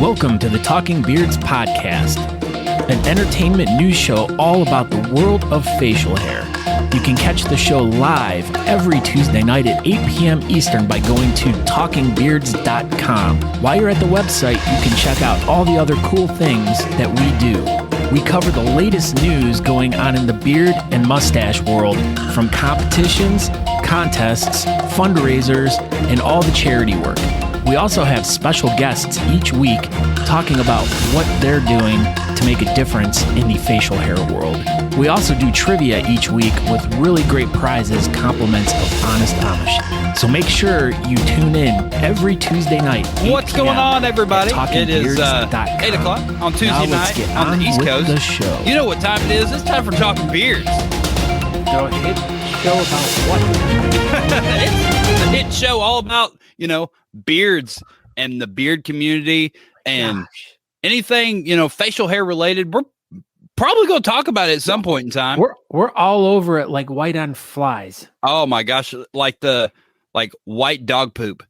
Welcome to the Talking Beards podcast, an entertainment news show all about the world of facial hair. You can catch the show live every Tuesday night at 8 p.m. Eastern by going to talkingbeards.com. While you're at the website, you can check out all the other cool things that we do. We cover the latest news going on in the beard and mustache world, from competitions, contests, fundraisers, and all the charity work. We also have special guests each week talking about what they're doing to make a difference in the facial hair world. We also do trivia each week with really great prizes, compliments of Honest Amish. So make sure you tune in every Tuesday night. What's going on, everybody? It is 8 o'clock on Tuesday night on the East Coast. The show. You know what time it is? It's time for Talking Beards. So hit show about what? It's a hit show all about, beards and the beard community and anything, facial hair related. We're probably going to talk about it at some point in time. We're all over it like white on flies. Oh my gosh, like white dog poop.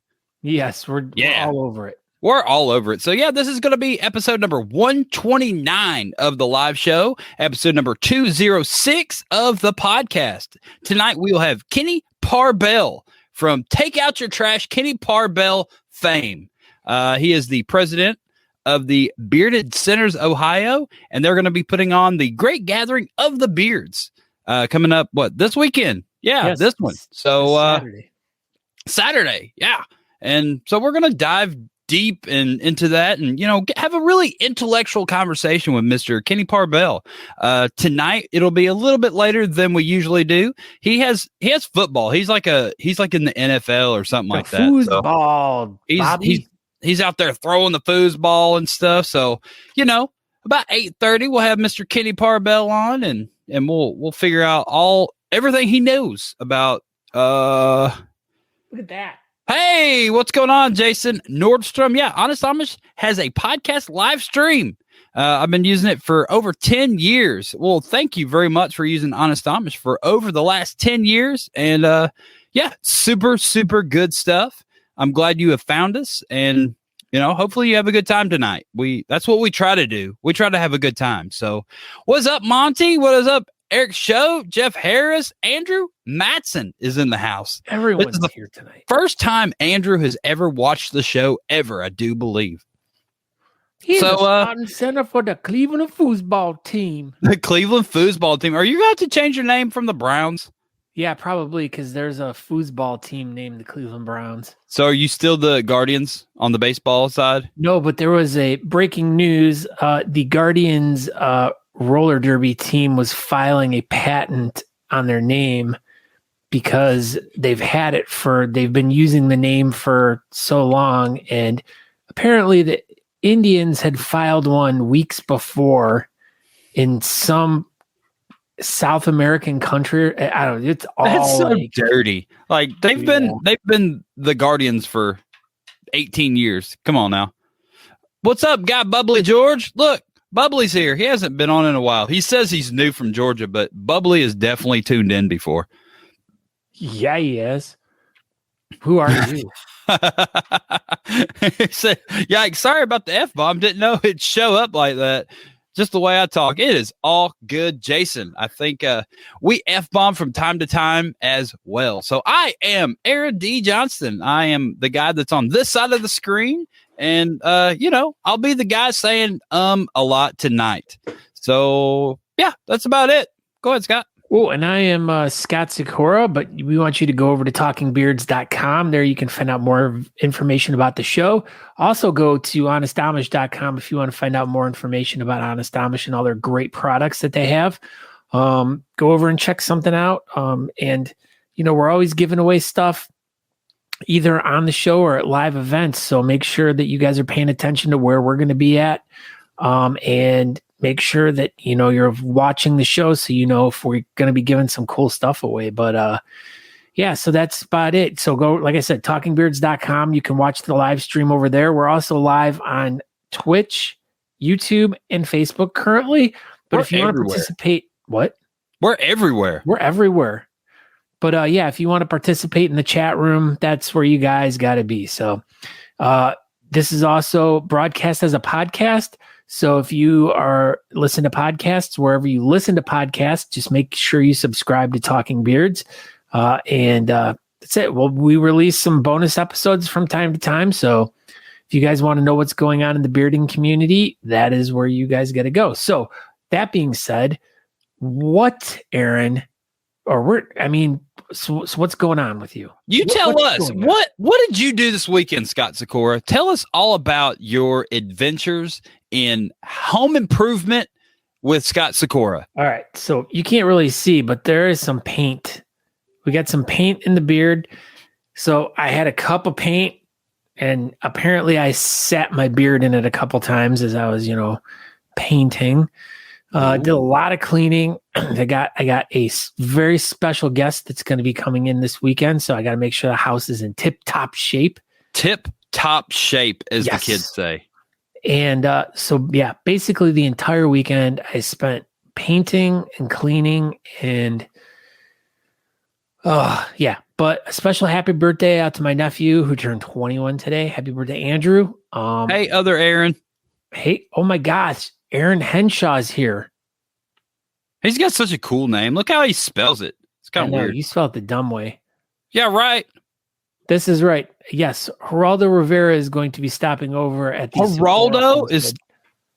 Yes, we're all over it. We're all over it. So yeah, this is going to be episode number 129 of the live show, episode number 206 of the podcast. Tonight we will have Kenny Parbel from Take Out Your Trash, Kenny Parbel fame. He is the president of the Bearded Centers Ohio, and they're going to be putting on the Great Gathering of the Beards coming up, this weekend? Yeah, yes, this one. So Saturday. Yeah. And so we're going to dive deep into that and, have a really intellectual conversation with Mr. Kenny Parbel. Tonight, it'll be a little bit later than we usually do. He has football. He's like in the NFL or something like that. Foosball. So he's out there throwing the foosball and stuff. So, about 8:30, we'll have Mr. Kenny Parbel on and we'll figure out everything he knows about, look at that. Hey, what's going on, Jason Nordstrom? Yeah, Honest Amish has a podcast live stream. I've been using it for over 10 years. Well, thank you very much for using Honest Amish for over the last 10 years. And super, super good stuff. I'm glad you have found us. And, hopefully you have a good time tonight. That's what we try to do. We try to have a good time. So what's up, Monty? What is up? Eric Show, Jeff Harris, Andrew Matson is in the house. Everyone's here tonight. First time Andrew has ever watched the show ever, I do believe. He's the starting center for the Cleveland foosball team. The Cleveland foosball team. Are you going to change your name from the Browns? Yeah, probably, because there's a foosball team named the Cleveland Browns. So are you still the Guardians on the baseball side? No, but there was a breaking news. The Guardians roller derby team was filing a patent on their name because they've been using the name for so long, and apparently the Indians had filed one weeks before in some South American country. I don't know. It's all that's so dirty. Like they've been the Guardians for 18 years. Come on now. What's up, guy Bubbly George? Look, Bubbly's here. He hasn't been on in a while. He says he's new from Georgia, but Bubbly is definitely tuned in before. Yeah, he is. Who are you? He said, sorry about the F-bomb. Didn't know it'd show up like that. Just the way I talk. It is all good, Jason. I think we F-bomb from time to time as well. So I am Aaron D. Johnston. I am the guy that's on this side of the screen. And, I'll be the guy saying a lot tonight. So, yeah, that's about it. Go ahead, Scott. Oh, and I am Scott Sequoia, but we want you to go over to talkingbeards.com. There you can find out more information about the show. Also go to honestamish.com if you want to find out more information about Honest Amish and all their great products that they have. Go over and check something out. And, we're always giving away stuff either on the show or at live events. So make sure that you guys are paying attention to where we're going to be at. And make sure that, you're watching the show so if we're going to be giving some cool stuff away. But so that's about it. So go, like I said, talkingbeards.com. You can watch the live stream over there. We're also live on Twitch, YouTube, and Facebook currently. But if you want to participate, what? We're everywhere. We're everywhere. But if you want to participate in the chat room, that's where you guys got to be. So this is also broadcast as a podcast. So if you are listening to podcasts, wherever you listen to podcasts, just make sure you subscribe to Talking Beards. And that's it. Well, we release some bonus episodes from time to time. So if you guys want to know what's going on in the bearding community, that is where you guys got to go. So that being said, what, Aaron, so what's going on with you? Tell us, what did you do this weekend, Scott Sequoia? Tell us all about your adventures in home improvement with Scott Sequoia. All right. So you can't really see, but there is some paint. We got some paint in the beard. So I had a cup of paint, and apparently I sat my beard in it a couple times as I was, painting. Did a lot of cleaning. I got a very special guest that's going to be coming in this weekend, so I got to make sure the house is in tip-top shape. Tip-top shape, as the kids say. And so, yeah, basically the entire weekend I spent painting and cleaning and, yeah. But a special happy birthday out to my nephew who turned 21 today. Happy birthday, Andrew. Hey, other Aaron. Hey, oh my gosh. Aaron Henshaw's here. He's got such a cool name. Look how he spells it. It's kind of weird. You spelled it the dumb way. Yeah, right. This is right. Yes, Geraldo Rivera is going to be stopping over at the Geraldo is.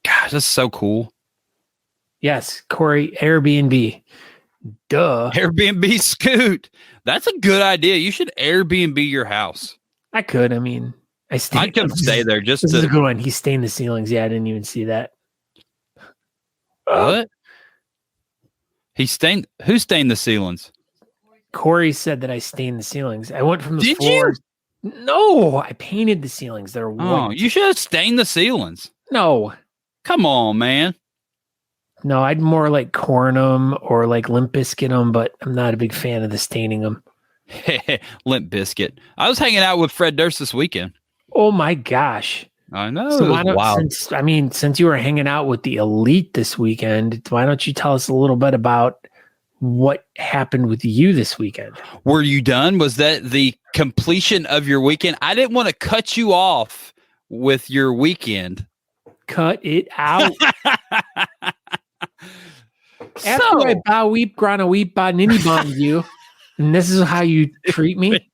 Gosh, that's so cool. Yes, Corey, Airbnb. Duh. Airbnb Scoot. That's a good idea. You should Airbnb your house. I could. I mean, I'd come stay there just This is a good one. He stained the ceilings. Yeah, I didn't even see that. What? Who stained the ceilings? Corey said that I stained the ceilings. I went from the Did floor. you? No, I painted the ceilings. They're white. Oh, you should have stained the ceilings. No. Come on, man. No, I'd more like corn them or like Limp Bizkit them, but I'm not a big fan of the staining them. Limp Bizkit. I was hanging out with Fred Durst this weekend. Oh my gosh. I know. So it was wild. Since you were hanging out with the elite this weekend, why don't you tell us a little bit about what happened with you this weekend? Were you done? Was that the completion of your weekend? I didn't want to cut you off with your weekend. Cut it out. After I bow weep, grana weep, ba ninny bond you, and this is how you treat me.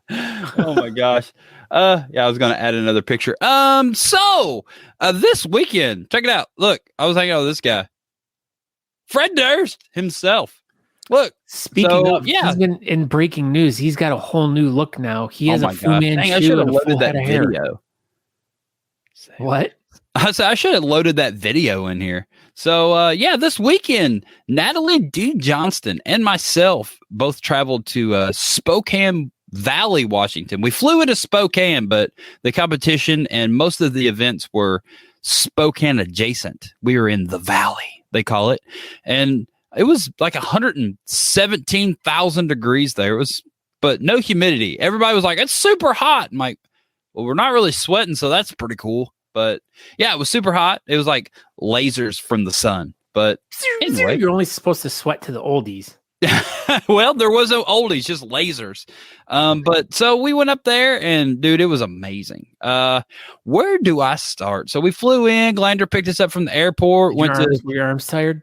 Oh my gosh. Yeah, I was gonna add another picture. This weekend, check it out. Look, I was hanging out with this guy. Fred Durst himself. Look. Speaking of, he's been in breaking news. He's got a whole new look now. He has a Fu Manchu. I should have and a loaded full that head of hair. video. What? I should have loaded that video in here. So, this weekend, Natalie D. Johnston and myself both traveled to Spokane Valley, Washington. We flew into Spokane, but the competition and most of the events were Spokane adjacent. We were in the Valley, they call it. And it was like 117,000 degrees there. But no humidity. Everybody was like, it's super hot. I'm like, well, we're not really sweating, so that's pretty cool. But yeah, it was super hot. It was like lasers from the sun. But anyway, you're only supposed to sweat to the oldies. Well, there was no oldies, just lasers. But so we went up there, and dude, it was amazing. Where do I start? So we flew in. Glander picked us up from the airport. Were your arms tired?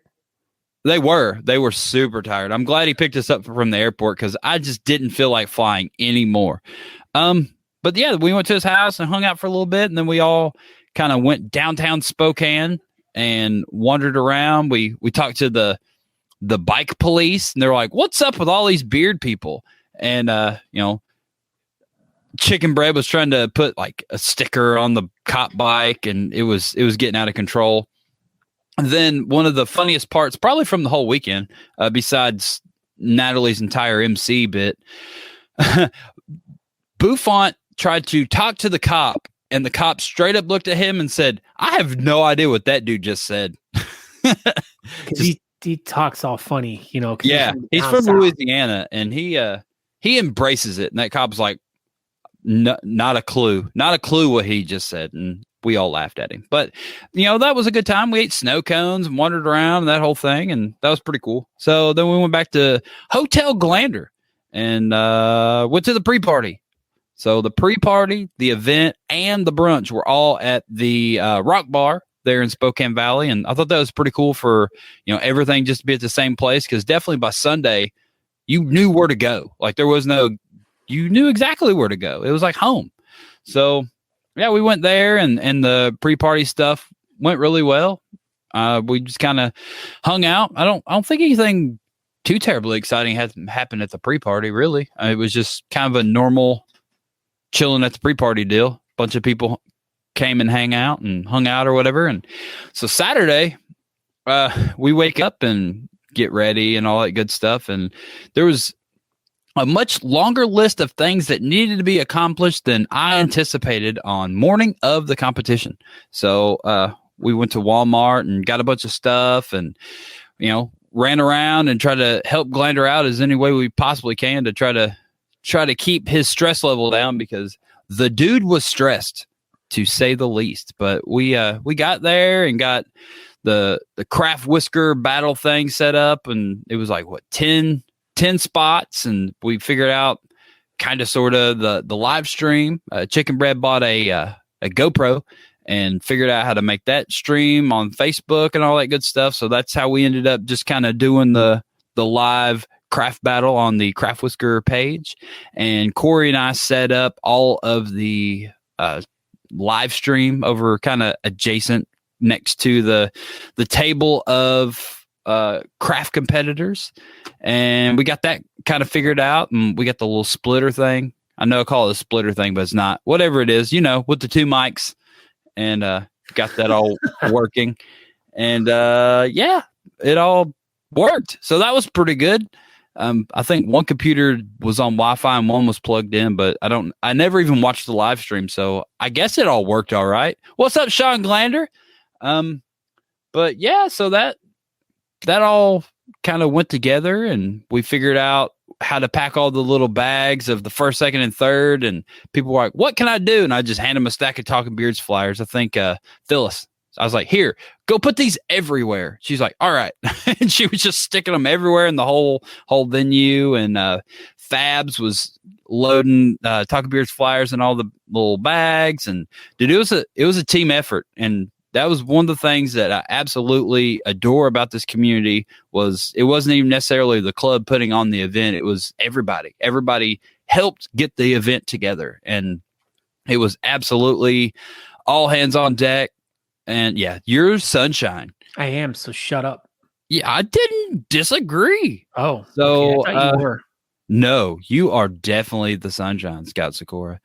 They were super tired. I'm glad he picked us up from the airport because I just didn't feel like flying anymore. But yeah, we went to his house and hung out for a little bit, and then we all kind of went downtown Spokane and wandered around. We talked to the bike police, and they're like, "What's up with all these beard people?" And Chicken Bread was trying to put like a sticker on the cop bike, and it was getting out of control. And then one of the funniest parts, probably from the whole weekend, besides Natalie's entire MC bit, Buffont tried to talk to the cop, and the cop straight up looked at him and said, "I have no idea what that dude just said." He talks all funny, Yeah, he's from Louisiana, and he embraces it. And that cop's like, not a clue what he just said. And we all laughed at him. But, that was a good time. We ate snow cones and wandered around and that whole thing. And that was pretty cool. So then we went back to Hotel Glander and went to the pre-party. So the pre-party, the event, and the brunch were all at the Rock Bar there in Spokane Valley. And I thought that was pretty cool for, everything just to be at the same place. Because definitely by Sunday, you knew where to go. Like you knew exactly where to go. It was like home. So yeah, we went there and the pre-party stuff went really well. We just kind of hung out. I don't think anything too terribly exciting had happened at the pre-party, really. It was just kind of a normal chilling at the pre-party deal. Bunch of people came and hung out or whatever. And so Saturday, we wake up and get ready and all that good stuff. And there was a much longer list of things that needed to be accomplished than I anticipated on morning of the competition. So we went to Walmart and got a bunch of stuff and, ran around and tried to help Glander out as any way we possibly can to try to keep his stress level down, because the dude was stressed, to say the least. But we got there and got the craft whisker battle thing set up, and it was like 10 spots, and we figured out kind of sort of the live stream. Chicken Bread bought a GoPro and figured out how to make that stream on Facebook and all that good stuff. So that's how we ended up just kind of doing the live craft battle on the Craft Whisker page. And Corey and I set up all of the live stream over kind of adjacent next to the table of craft competitors. And we got that kind of figured out, and we got the little splitter thing. I know I call it a splitter thing, but it's not. Whatever it is, with the two mics, and got that all working. And yeah, it all worked. So that was pretty good. I think one computer was on Wi-Fi and one was plugged in, but I never even watched the live stream. So I guess it all worked all right. What's up, Sean Glander? But yeah, so that all kind of went together, and we figured out how to pack all the little bags of the first, second, and third. And people were like, "What can I do?" And I just handed them a stack of Talking Beards flyers. I think Phyllis. I was like, "Here, go put these everywhere." She's like, "All right," and she was just sticking them everywhere in the whole venue. And Fabs was loading Talking Beards flyers in all the little bags. And dude, it was a team effort, and that was one of the things that I absolutely adore about this community. Was it wasn't even necessarily the club putting on the event; it was everybody. Everybody helped get the event together, and it was absolutely all hands on deck. And yeah, you're sunshine. I am, so shut up. Yeah, I didn't disagree. Oh, so okay. I thought you were. No, you are definitely the sunshine, Scout Sequoia.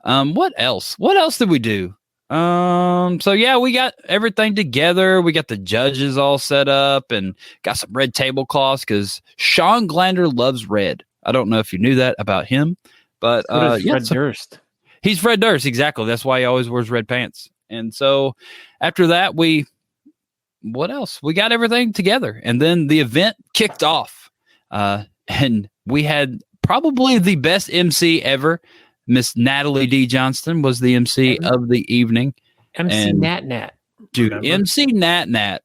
What else? What else did we do? So yeah, we got everything together. We got the judges all set up and got some red tablecloths because Sean Glander loves red. I don't know if you knew that about him, but Fred Durst. He's Fred Durst, exactly. That's why he always wears red pants. And so after that, what else? We got everything together, and then the event kicked off. And we had probably the best MC ever. Miss Natalie D. Johnston was the MC of the evening. MC Nat Nat. Dude, remember? MC Nat Nat.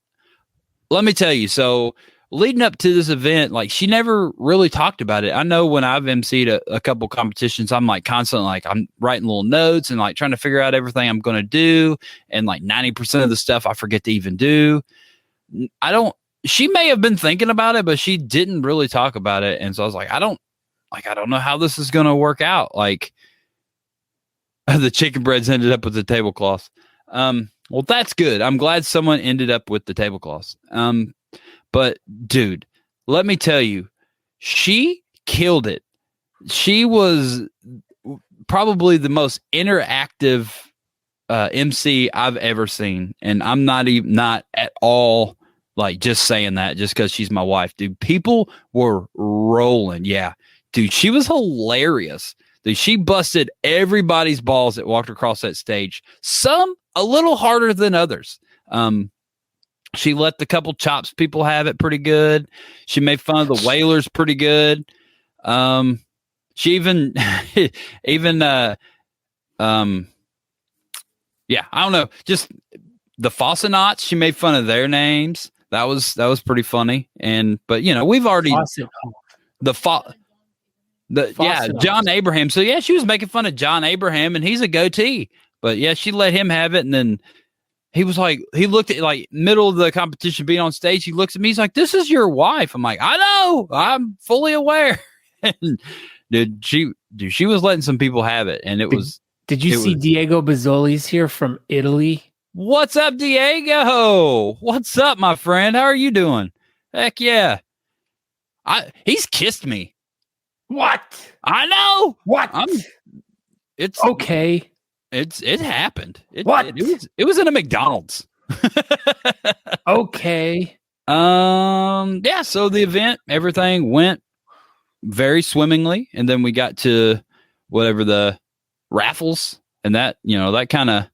Let me tell you, so leading up to this event, like, she never really talked about it. I know when I've MC'd a couple competitions, I'm like constantly like I'm writing little notes and like trying to figure out everything I'm going to do. And like 90% of the stuff I forget to even do. She may have been thinking about it, but she didn't really talk about it. And so I was like, I don't know how this is going to work out. Like, the chicken breads ended up with the tablecloths. Well, that's good. I'm glad someone ended up with the tablecloths. But dude, let me tell you, she killed it. She was probably the most interactive MC I've ever seen. And I'm not at all like just saying that just because she's my wife, dude. People were rolling. Yeah, dude, she was hilarious. Dude, she busted everybody's balls that walked across that stage. Some a little harder than others. She let the couple chops people have it pretty good. She made fun of the Whalers pretty good. She even yeah, I don't know. Just the Fossenauts, she made fun of their names. That was pretty funny. But we've already John Abraham. So yeah, she was making fun of John Abraham, and he's a goatee. But yeah, she let him have it, and then he was like, he looked at like middle of the competition being on stage. He looks at me, he's like, "This is your wife." I'm like, "I know, I'm fully aware." And she was letting some people have it, and it was. Did you see Diego Bazzoli's here from Italy? What's up, Diego? What's up, my friend? How are you doing? Heck yeah. He's kissed me. What? I know. What? It's okay. It happened. What? It was in a McDonald's. Okay. Yeah, so the event, everything went very swimmingly, and then we got to whatever the raffles, and that, that kind of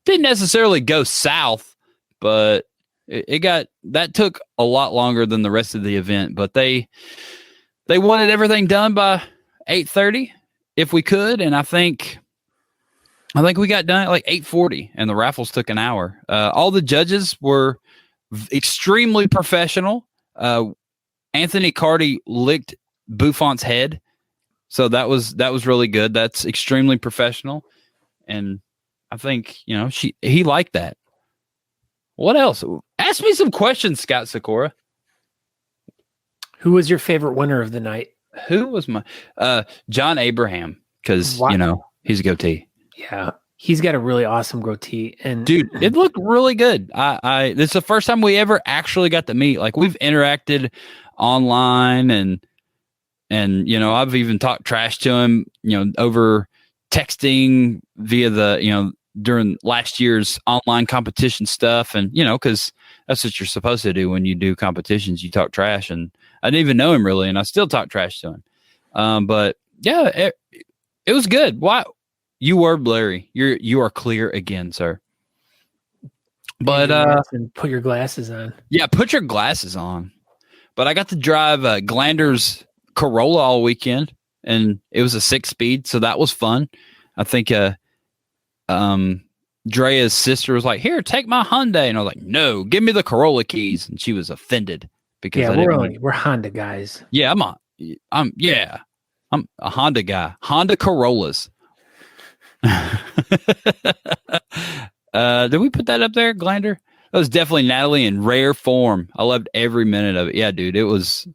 didn't necessarily go south, but that took a lot longer than the rest of the event. But they wanted everything done by 8:30 if we could, and I think we got done at like 8:40, and the raffles took an hour. All the judges were extremely professional. Anthony Cardi licked Buffont's head, so that was really good. That's extremely professional, and I think he liked that. What else? Ask me some questions, Scott Sequoia. Who was your favorite winner of the night? Who was my John Abraham? Because he's a goatee. Yeah, he's got a really awesome goatee, and dude, it looked really good. This is the first time we ever actually got to meet. Like, we've interacted online, and I've even talked trash to him, over texting via the during last year's online competition stuff, and because that's what you're supposed to do when you do competitions. You talk trash, and I didn't even know him really, and I still talk trash to him. But yeah, it was good. Why? You were blurry. You are clear again, sir. But put your glasses on. Yeah, put your glasses on. But I got to drive Glander's Corolla all weekend, and it was a 6-speed, so that was fun. I think Drea's sister was like, "Here, take my Hyundai," and I was like, "No, give me the Corolla keys," and she was offended because we're Honda guys. Yeah, I'm a Honda guy. Honda Corollas. Did we put that up there, Glander? That was definitely Natalie in rare form. I loved every minute of it. Yeah, dude, it was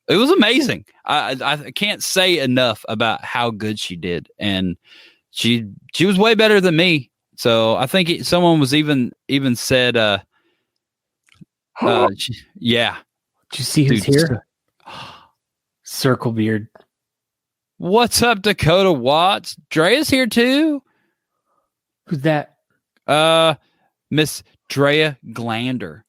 amazing. I can't say enough about how good she did, and she was way better than me. So I think someone was even said, yeah. Did you see who's here? Circle Beard. What's up, Dakota Watts? Drea's here too. Who's that? Miss Drea Glander.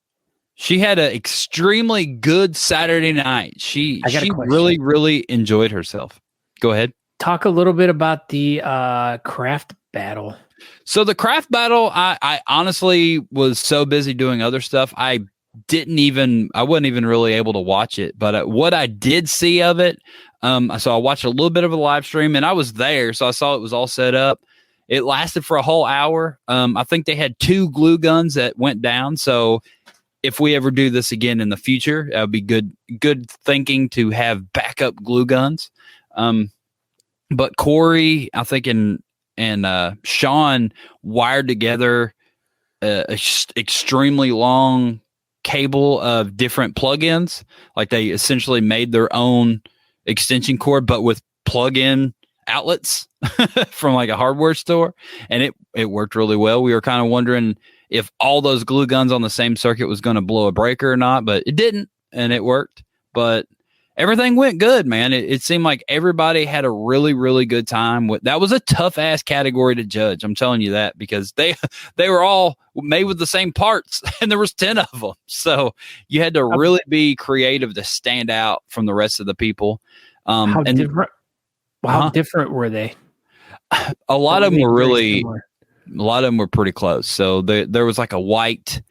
She had an extremely good Saturday night. She really, really enjoyed herself. Go ahead. Talk a little bit about the craft battle. So the craft battle, I honestly was so busy doing other stuff. I wasn't even really able to watch it. But what I did see of it, so I watched a little bit of a live stream, and I was there, so I saw it was all set up. It lasted for a whole hour. I think they had 2 glue guns that went down. So if we ever do this again in the future, that would be good thinking to have backup glue guns. But Corey, I think, and Sean wired together a extremely long cable of different plugins. Like, they essentially made their own extension cord, but with plug-in outlets from like a hardware store, and it worked really well. We were kind of wondering if all those glue guns on the same circuit was going to blow a breaker or not, but it didn't, and it worked. But everything went good, man. It seemed like everybody had a really, really good time. That was a tough ass category to judge. I'm telling you that, because they were all made with the same parts, and there was 10 of them. So you had to really be creative to stand out from the rest of the people. How different were they? A lot of them were pretty close. So there was like a white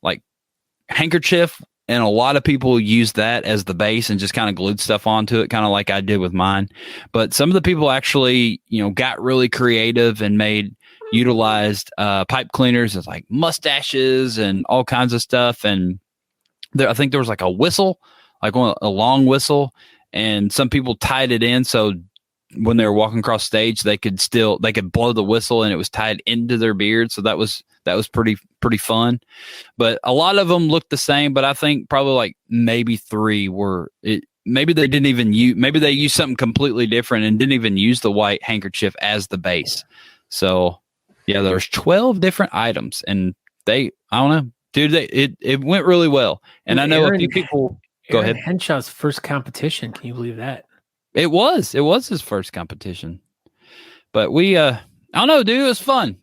like handkerchief, and a lot of people used that as the base and just kind of glued stuff onto it, kind of like I did with mine. But some of the people actually, got really creative and utilized pipe cleaners as like mustaches and all kinds of stuff. And I think there was like a whistle, like a long whistle, and some people tied it in so when they were walking across stage, they could blow the whistle and it was tied into their beard. So that was pretty fun. But a lot of them looked the same, but I think probably like maybe 3 were it. Maybe they didn't even use, maybe they used something completely different and didn't even use the white handkerchief as the base. So yeah, there's 12 different items and I don't know, dude, it went really well. And I know a few people, go ahead. Henshaw's first competition. Can you believe that? It was his first competition, but I don't know, dude, it was fun.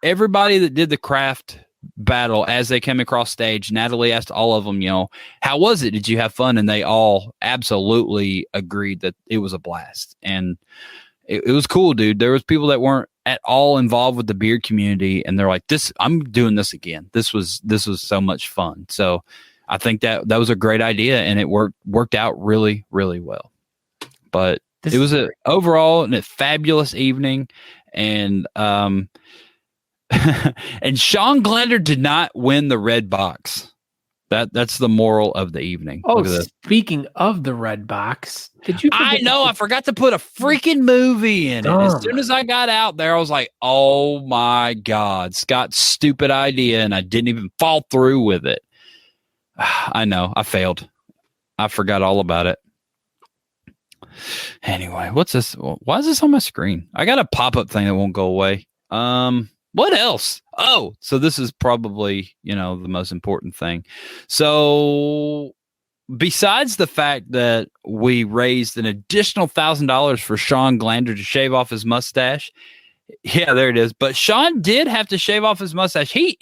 Everybody that did the craft battle as they came across stage, Natalie asked all of them, how was it? Did you have fun? And they all absolutely agreed that it was a blast. And it was cool, dude. There was people that weren't at all involved with the beard community. And they're like, I'm doing this again. This was so much fun. So I think that was a great idea and it worked out really, really well. But it was overall a fabulous evening. And, and Sean Glender did not win the red box. That's the moral of the evening. Oh, speaking of the red box, did you? I know. I forgot to put a freaking movie in it. As soon as I got out there, I was like, "Oh my God, Scott's stupid idea," and I didn't even follow through with it. I know. I failed. I forgot all about it. Anyway, what's this? Why is this on my screen? I got a pop-up thing that won't go away. What else? Oh, so this is probably, the most important thing. So besides the fact that we raised an additional $1,000 for Sean Glander to shave off his mustache. Yeah, there it is. But Sean did have to shave off his mustache. He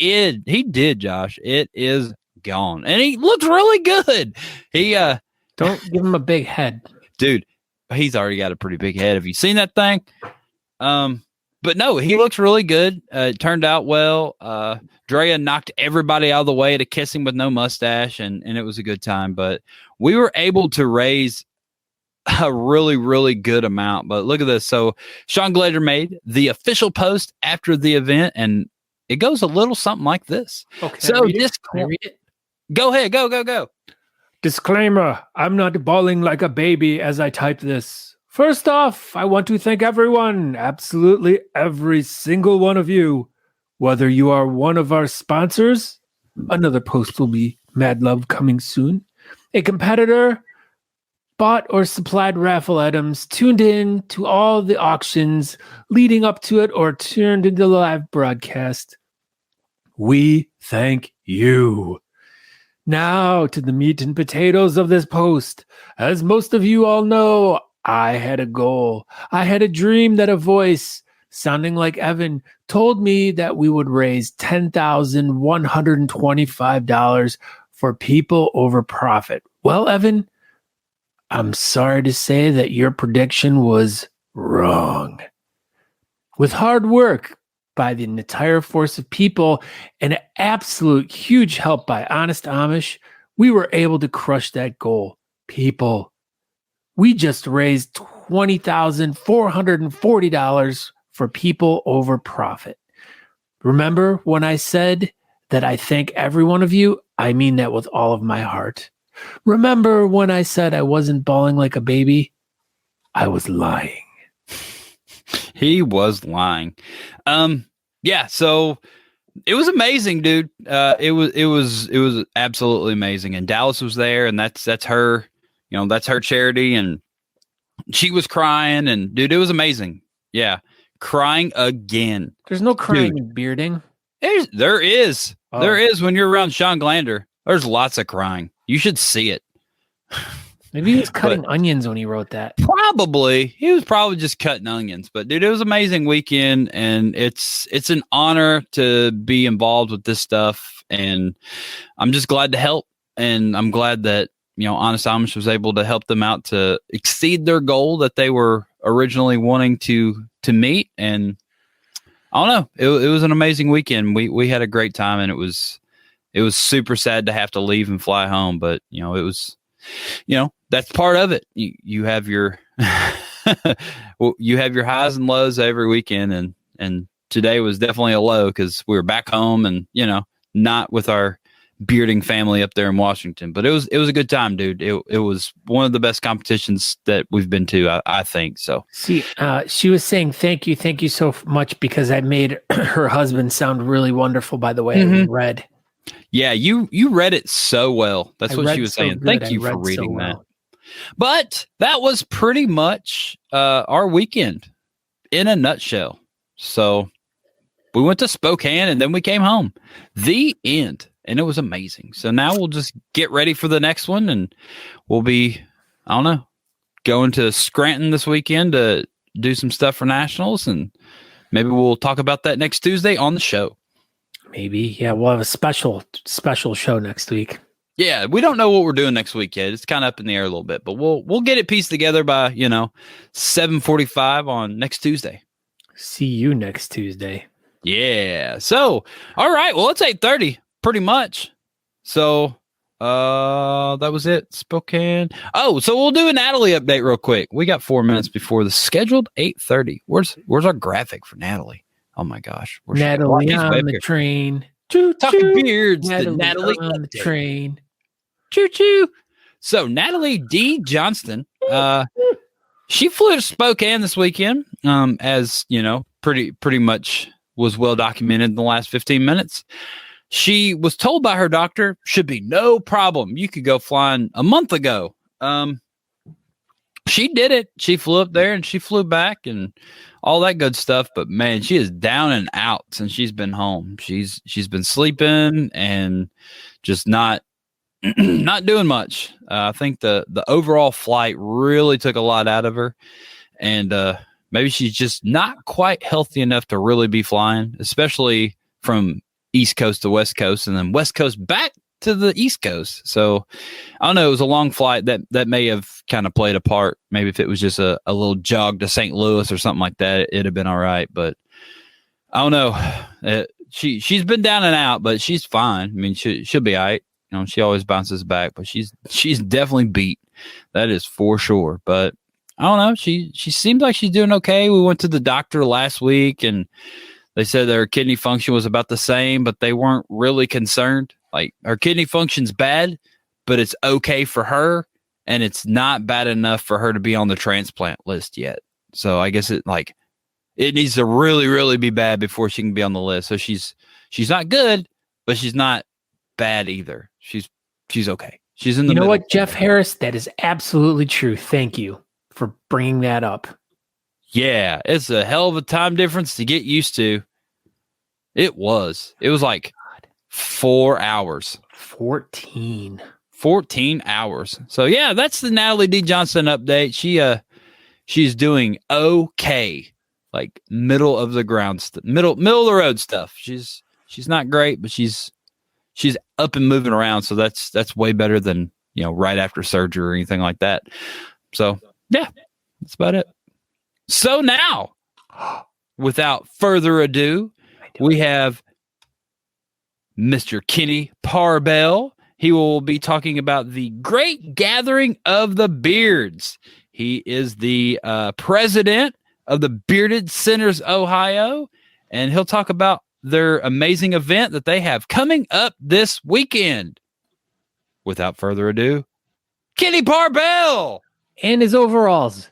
did, Josh. It is gone. And he looks really good. Don't give him a big head. Dude, he's already got a pretty big head. Have you seen that thing? But no, he looks really good. It turned out well. Drea knocked everybody out of the way to kiss him with no mustache, and it was a good time. But we were able to raise a really, really good amount. But look at this. So Sean Glader made the official post after the event, and it goes a little something like this. Okay. So Can I read it? Go ahead. Go. Disclaimer, I'm not bawling like a baby as I type this. First off, I want to thank everyone, absolutely every single one of you. Whether you are one of our sponsors, another post will be Mad Love coming soon, a competitor, bought or supplied raffle items, tuned in to all the auctions leading up to it, or turned into the live broadcast. We thank you. Now to the meat and potatoes of this post. As most of you all know, I had a goal. I had a dream that a voice sounding like Evan told me that we would raise $10,125 for people over profit. Well, Evan, I'm sorry to say that your prediction was wrong. With hard work by the entire force of people and an absolute huge help by Honest Amish, we were able to crush that goal. People, we just raised $20,440 for people over profit. Remember when I said that I thank every one of you? I mean that with all of my heart. Remember when I said I wasn't bawling like a baby? I was lying. He was lying. Yeah, so it was amazing, dude. It was absolutely amazing. And Dallas was there, and that's her, that's her charity, and she was crying, and dude, it was amazing. Yeah. Crying again. There's no crying in bearding. There is. Oh. There is when you're around Sean Glander. There's lots of crying. You should see it. Maybe he was cutting onions when he wrote that. Probably. He was probably just cutting onions. But dude, it was an amazing weekend, and it's an honor to be involved with this stuff. And I'm just glad to help. And I'm glad that, Honest Amish was able to help them out to exceed their goal that they were originally wanting to meet. And I don't know. It was an amazing weekend. We had a great time, and it was super sad to have to leave and fly home. But, it was, that's part of it. You have your, you have your highs and lows every weekend. And today was definitely a low because we were back home and, not with our bearding family up there in Washington. But it was a good time, dude. It was one of the best competitions that we've been to, I think. So See, she was saying thank you so much because I made her husband sound really wonderful by the way I read. Yeah, you read it so well. That's what she was saying. Good. Thank you for reading that. But that was pretty much our weekend in a nutshell. So we went to Spokane and then we came home. The end. And it was amazing. So now we'll just get ready for the next one. And we'll be, I don't know, going to Scranton this weekend to do some stuff for nationals. And maybe we'll talk about that next Tuesday on the show. Maybe. Yeah, we'll have a special show next week. Yeah, we don't know what we're doing next week yet. It's kind of up in the air a little bit, but we'll get it pieced together by 7:45 on next Tuesday. See you next Tuesday. Yeah. So, all right. Well, it's 8:30, pretty much. So, that was it. Spokane. Oh, so we'll do a Natalie update real quick. We got 4 minutes before the scheduled 8:30. Where's our graphic for Natalie? Oh my gosh. Natalie on the train. Talking beards. Natalie on the train. Choo choo. So Natalie D. Johnston, she flew to Spokane this weekend, as pretty much was well documented in the last 15 minutes. She was told by her doctor, should be no problem. You could go flying a month ago. She did it. She flew up there and she flew back and all that good stuff. But man, she is down and out since she's been home. She's been sleeping and just not doing much. I think the overall flight really took a lot out of her, and maybe she's just not quite healthy enough to really be flying, especially from East Coast to West Coast and then West Coast back to the East Coast. So I don't know. It was a long flight that may have kind of played a part. Maybe if it was just a little jog to St. Louis or something like that, it'd have been all right. But I don't know. She's been down and out, but she's fine. I mean, she'll be all right. She always bounces back, but she's definitely beat. That is for sure. But I don't know. She seems like she's doing okay. We went to the doctor last week and they said that her kidney function was about the same, but they weren't really concerned. Like, her kidney function's bad, but it's okay for her, and it's not bad enough for her to be on the transplant list yet. So I guess it needs to really, really be bad before she can be on the list. So she's not good, but she's not bad either. She's okay. She's in the middle. You know what, Jeff Harris? That is absolutely true. Thank you for bringing that up. Yeah, it's a hell of a time difference to get used to. It was like 4 hours. 14 hours. So yeah, that's the Natalie D. Johnston update. She's doing okay. Like middle of the ground middle of the road stuff. She's not great, but she's up and moving around, so that's way better than, right after surgery or anything like that. So yeah, that's about it. So now, without further ado, we have Mr. Kenny Parbel. He will be talking about the Great Gathering of the Beards. He is the president of the Bearded Centers Ohio, and he'll talk about their amazing event that they have coming up this weekend. Without further ado, Kenny Parbel! And his overalls.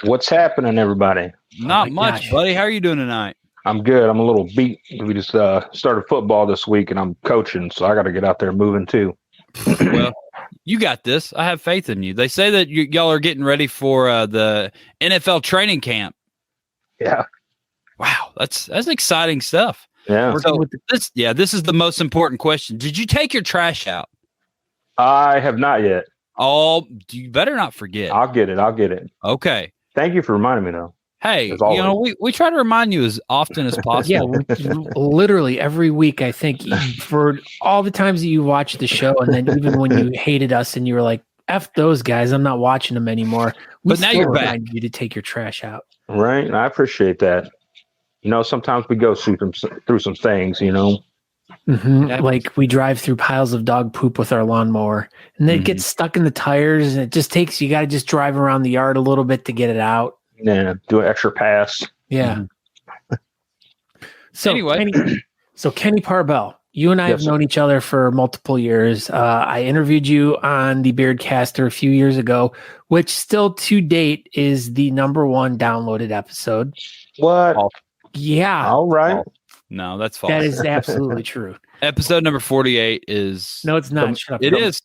What's happening, everybody? Not much, buddy. How are you doing tonight? I'm good. I'm a little beat. We just started football this week, and I'm coaching, so I got to get out there moving too. Well, you got this. I have faith in you. They say that y'all are getting ready for the NFL training camp. Yeah. Wow, that's exciting stuff. Yeah. So this is the most important question. Did you take your trash out? I have not yet. Oh, you better not forget. I'll get it. Okay. Thank you for reminding me, though. Hey, we try to remind you as often as possible. Yeah, literally every week, I think, for all the times that you watch the show, and then even when you hated us and you were like, F those guys, I'm not watching them anymore. But now you're back. You to take your trash out. Right. And I appreciate that. Sometimes we go through some things, Mm-hmm. Like we drive through piles of dog poop with our lawnmower, and then it gets stuck in the tires, and it just takes, you got to just drive around the yard a little bit to get it out. Yeah, do an extra pass. Yeah. So anyway, Kenny Parbel, you and I have Yes, sir. known each other for multiple years. I interviewed you on the Beardcaster a few years ago, which still to date is the #1 downloaded episode. What? False. Yeah, All right. No, that's false. that is absolutely true. Episode number 48 is. No, it's not. Shut up. It is.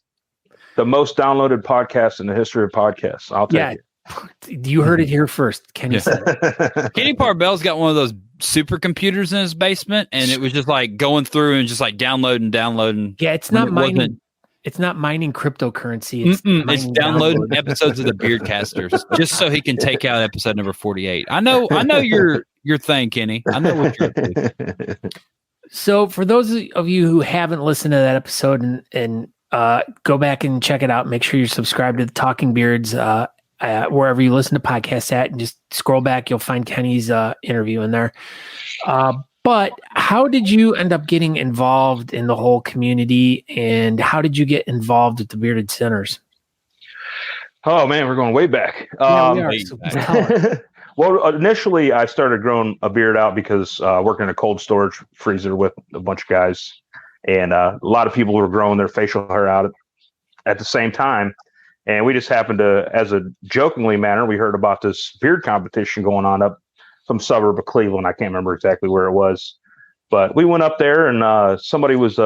The most downloaded podcast in the history of podcasts. I'll take Yeah. it. You heard it here first. Kenny Yeah. said it. Kenny Parbel's got one of those supercomputers in his basement, and it was just like going through and just like downloading. Yeah, it's When not it mining. wasn't- It's not mining cryptocurrency. It's, It's mining downloading download. episodes of the Beardcasters just so he can take out episode number 48. I know your thing, Kenny. I know what you're up to. So for those of you who haven't listened to that episode and go back and check it out, make sure you're subscribed to the Talking Beards wherever you listen to podcasts at, and just scroll back. You'll find Kenny's interview in there. But how did you end up getting involved in the whole community, and how did you get involved with the Bearded Sinners? Oh man, we're going way back. Yeah, we are. So tell us. Well, initially I started growing a beard out because working in a cold storage freezer with a bunch of guys, and a lot of people were growing their facial hair out at the same time. And we just happened to, as a jokingly manner, we heard about this beard competition going on up some suburb of Cleveland. I can't remember exactly where it was, but we went up there, and somebody was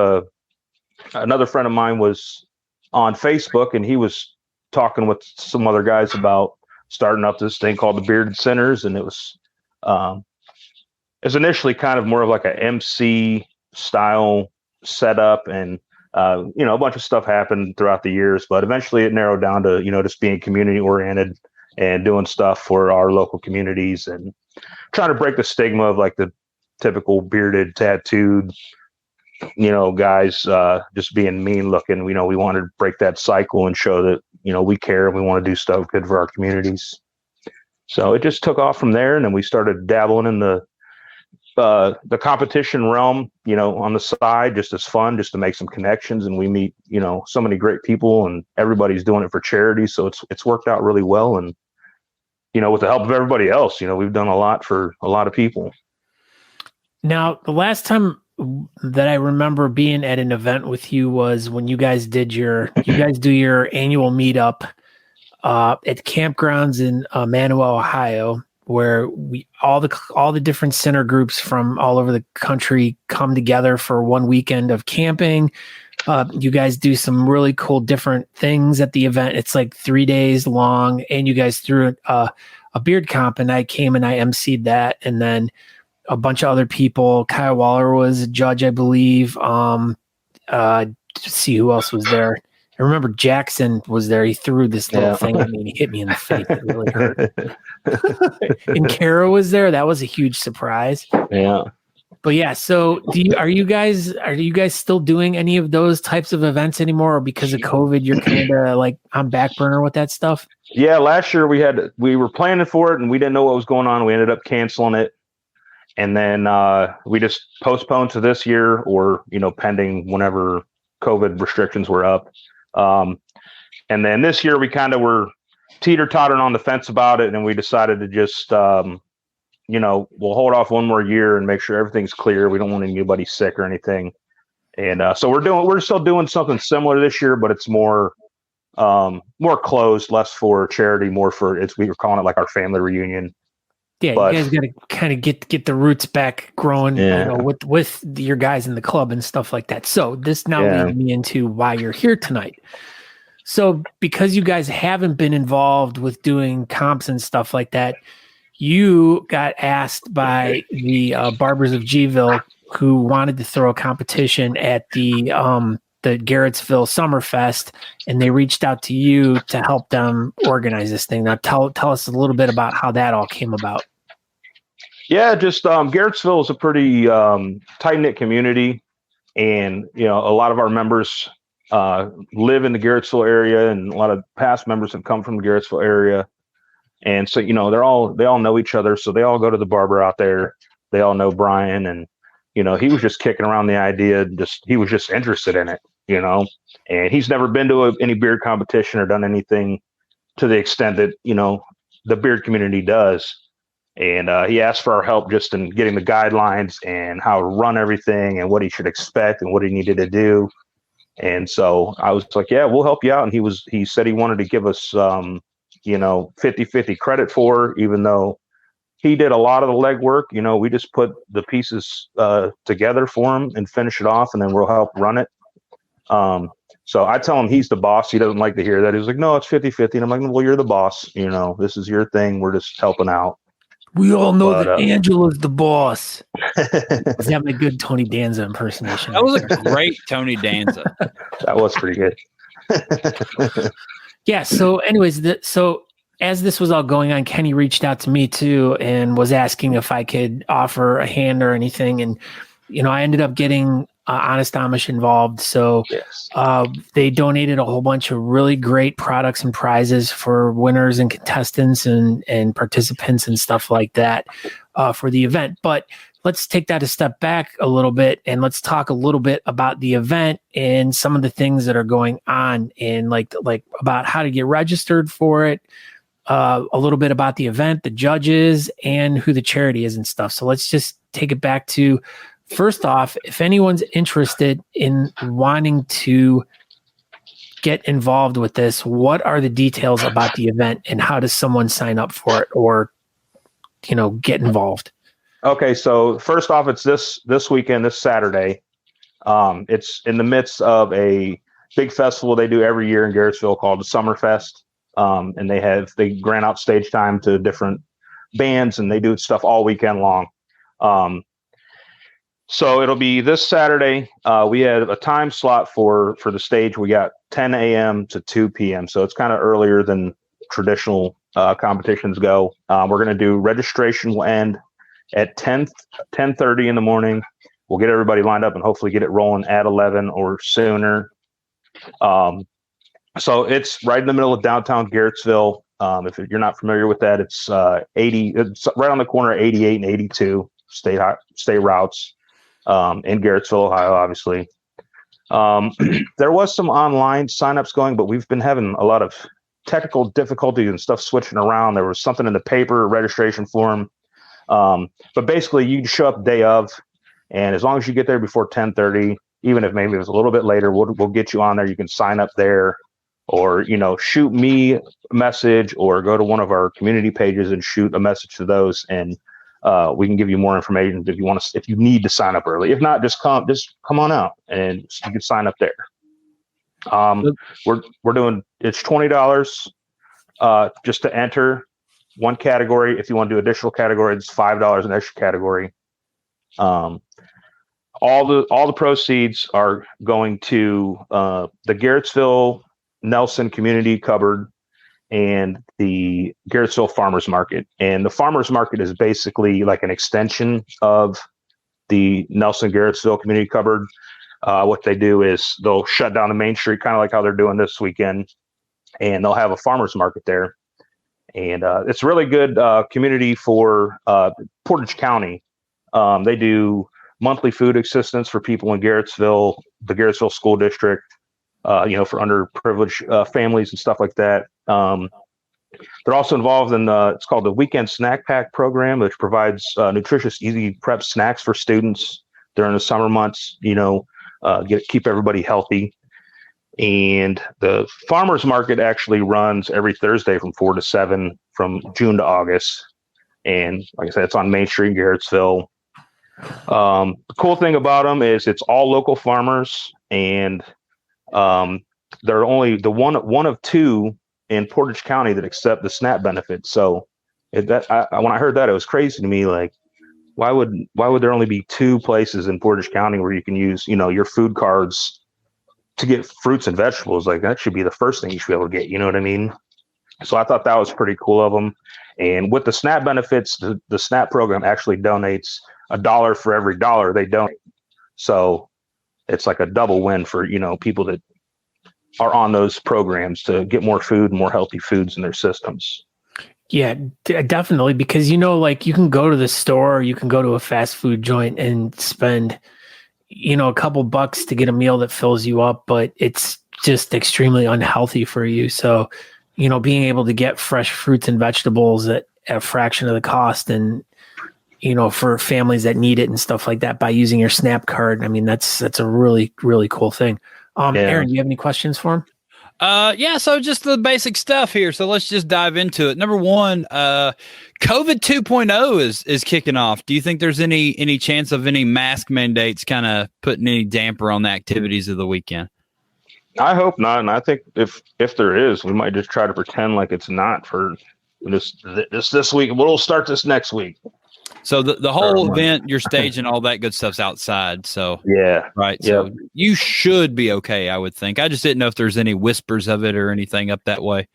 another friend of mine was on Facebook, and he was talking with some other guys about starting up this thing called the Bearded Sinners. And it was initially kind of more of like a MC style setup, and a bunch of stuff happened throughout the years, but eventually it narrowed down to just being community oriented and doing stuff for our local communities and trying to break the stigma of like the typical bearded, tattooed guys just being mean looking. We wanted to break that cycle and show that we care and we want to do stuff good for our communities. So it just took off from there, and then we started dabbling in the competition realm, on the side, just as fun, just to make some connections. And we meet, so many great people, and everybody's doing it for charity. So it's worked out really well. And, with the help of everybody else, we've done a lot for a lot of people. Now, the last time that I remember being at an event with you was when you guys do your annual meetup at campgrounds in Manawa, Ohio, where all the different center groups from all over the country come together for one weekend of camping. You guys do some really cool different things at the event. It's like 3 days long, and you guys threw a beard comp, and I came and I emceed that, and then a bunch of other people. Kyle Waller was a judge, I believe. Let's see who else was there. I remember Jackson was there. He threw this little thing at me and he hit me in the face. It really hurt. And Kara was there. That was a huge surprise. Yeah. But yeah, so are you guys still doing any of those types of events anymore, or because of COVID you're kind of like on back burner with that stuff? Yeah, last year we were planning for it and we didn't know what was going on. We ended up canceling it. And then we just postponed to this year, or, pending whenever COVID restrictions were up. And then this year we kind of were teeter-tottering on the fence about it. And we decided to just, we'll hold off one more year and make sure everything's clear. We don't want anybody sick or anything. And so we're still doing something similar this year, but it's more closed, less for charity, more for we were calling it like our family reunion. Yeah, you guys got to kind of get the roots back growing, with your guys in the club and stuff like that. So this now leads me into why you're here tonight. So because you guys haven't been involved with doing comps and stuff like that, you got asked by the Barbers of Gville, who wanted to throw a competition at the Garrettsville Summerfest, and they reached out to you to help them organize this thing. Now tell us a little bit about how that all came about. Yeah, just Garrettsville is a pretty tight-knit community, and a lot of our members live in the Garrettsville area, and a lot of past members have come from the Garrettsville area. And so, they all know each other, so they all go to the barber out there. They all know Brian, and he was just kicking around the idea. He was just interested in it, and he's never been to any beard competition or done anything to the extent that, the beard community does. And he asked for our help just in getting the guidelines and how to run everything and what he should expect and what he needed to do. And so I was like, yeah, we'll help you out. And he said he wanted to give us, 50-50 credit for, even though he did a lot of the legwork. We just put the pieces together for him and finish it off, and then we'll help run it. So I tell him he's the boss. He doesn't like to hear that. He's like, no, it's 50-50. And I'm like, well, you're the boss. This is your thing. We're just helping out. We all know that Angela's the boss. Is that my good Tony Danza impersonation? That was a great Tony Danza. That was pretty good. Yeah. So anyways, so as this was all going on, Kenny reached out to me too and was asking if I could offer a hand or anything. And, I ended up getting Honest Amish involved. So yes. They donated a whole bunch of really great products and prizes for winners and contestants and participants and stuff like that for the event. But let's take that a step back a little bit and let's talk a little bit about the event and some of the things that are going on and like about how to get registered for it, a little bit about the event, the judges, and who the charity is and stuff. So let's just take it back to, first off, if anyone's interested in wanting to get involved with this, what are the details about the event and how does someone sign up for it or, get involved? Okay. So first off, it's this weekend, this Saturday. It's in the midst of a big festival they do every year in Garrettsville called the Summerfest. And they grant out stage time to different bands and they do stuff all weekend long. So it'll be this Saturday. We have a time slot for the stage. We got 10 a.m. to 2 p.m. So it's kind of earlier than traditional competitions go. We're going to do registration will end at 10:30 in the morning. We'll get everybody lined up and hopefully get it rolling at 11 or sooner. So it's right in the middle of downtown Garrettsville. If you're not familiar with that, it's it's right on the corner of 88 and 82 state routes. In Garrettsville, Ohio, obviously. There was some online signups going, but we've been having a lot of technical difficulties and stuff switching around. There was something in the paper registration form. But basically you show up day of, and as long as you get there before 10:30, even if maybe it was a little bit later, we'll get you on there. You can sign up there or, shoot me a message or go to one of our community pages and shoot a message to those. And we can give you more information if you need to sign up early. If not, just come on out and you can sign up there. We're doing, it's $20 just to enter one category. If you want to do additional categories, it's $5 an extra category. All the proceeds are going to the Garrettsville Nelson Community Cupboard and the Garrettsville Farmers Market. And the Farmers Market is basically like an extension of the Nelson Garrettsville Community Cupboard. What they do is they'll shut down the main street, kind of like how they're doing this weekend, and they'll have a farmers market there. And it's a really good community for Portage County. They do monthly food assistance for people in Garrettsville, the Garrettsville School District, for underprivileged families and stuff like that. They're also involved in it's called the Weekend Snack Pack program, which provides nutritious, easy prep snacks for students during the summer months, keep everybody healthy. And the farmers market actually runs every Thursday from 4 to 7 from June to August. And like I said, it's on Main Street in Garrettsville. The cool thing about them is it's all local farmers, and they're only the one of two in Portage County that accept the SNAP benefits. So when I heard that, it was crazy to me. Like, why would there only be two places in Portage County where you can use, your food cards to get fruits and vegetables? Like, that should be the first thing you should be able to get. You know what I mean? So I thought that was pretty cool of them. And with the SNAP benefits, the SNAP program actually donates $1 for every dollar they donate. So it's like a double win for, people that are on those programs to get more food, more healthy foods in their systems. Yeah, definitely. Because, like you can go to the store, you can go to a fast food joint and spend, a couple bucks to get a meal that fills you up, but it's just extremely unhealthy for you. So, being able to get fresh fruits and vegetables at at a fraction of the cost, and for families that need it and stuff like that by using your Snap card. I mean, that's a really, really cool thing. Aaron, do you have any questions for him? Yeah, so just the basic stuff here. So let's just dive into it. Number one, COVID 2.0 is kicking off. Do you think there's any chance of any mask mandates kind of putting any damper on the activities of the weekend? I hope not, and I think if there is, we might just try to pretend like it's not for this week. We'll start this next week. So the whole event, your stage and all that good stuff's outside. So yeah, right. So you should be okay, I would think. I just didn't know if there's any whispers of it or anything up that way.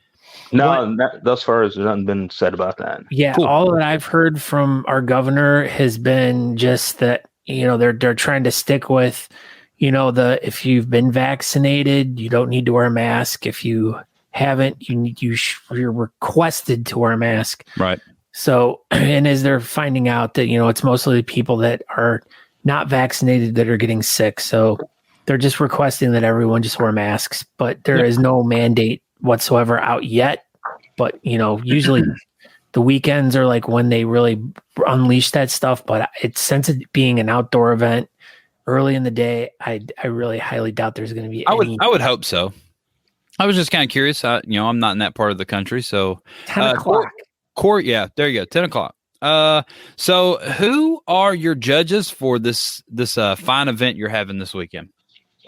No, thus far as there's nothing been said about that. Yeah, cool. All that I've heard from our governor has been just that they're trying to stick with if you've been vaccinated, you don't need to wear a mask. If you haven't, you're requested to wear a mask. Right. So, and as they're finding out that, it's mostly the people that are not vaccinated that are getting sick. So they're just requesting that everyone just wear masks, but there is no mandate whatsoever out yet. But, usually the weekends are like when they really unleash that stuff. But since it being an outdoor event early in the day, I really highly doubt there's going to be any. I would hope so. I was just kind of curious. I'm not in that part of the country. So 10 o'clock. Court, yeah, there you go, 10 o'clock. So who are your judges for this fine event you're having this weekend?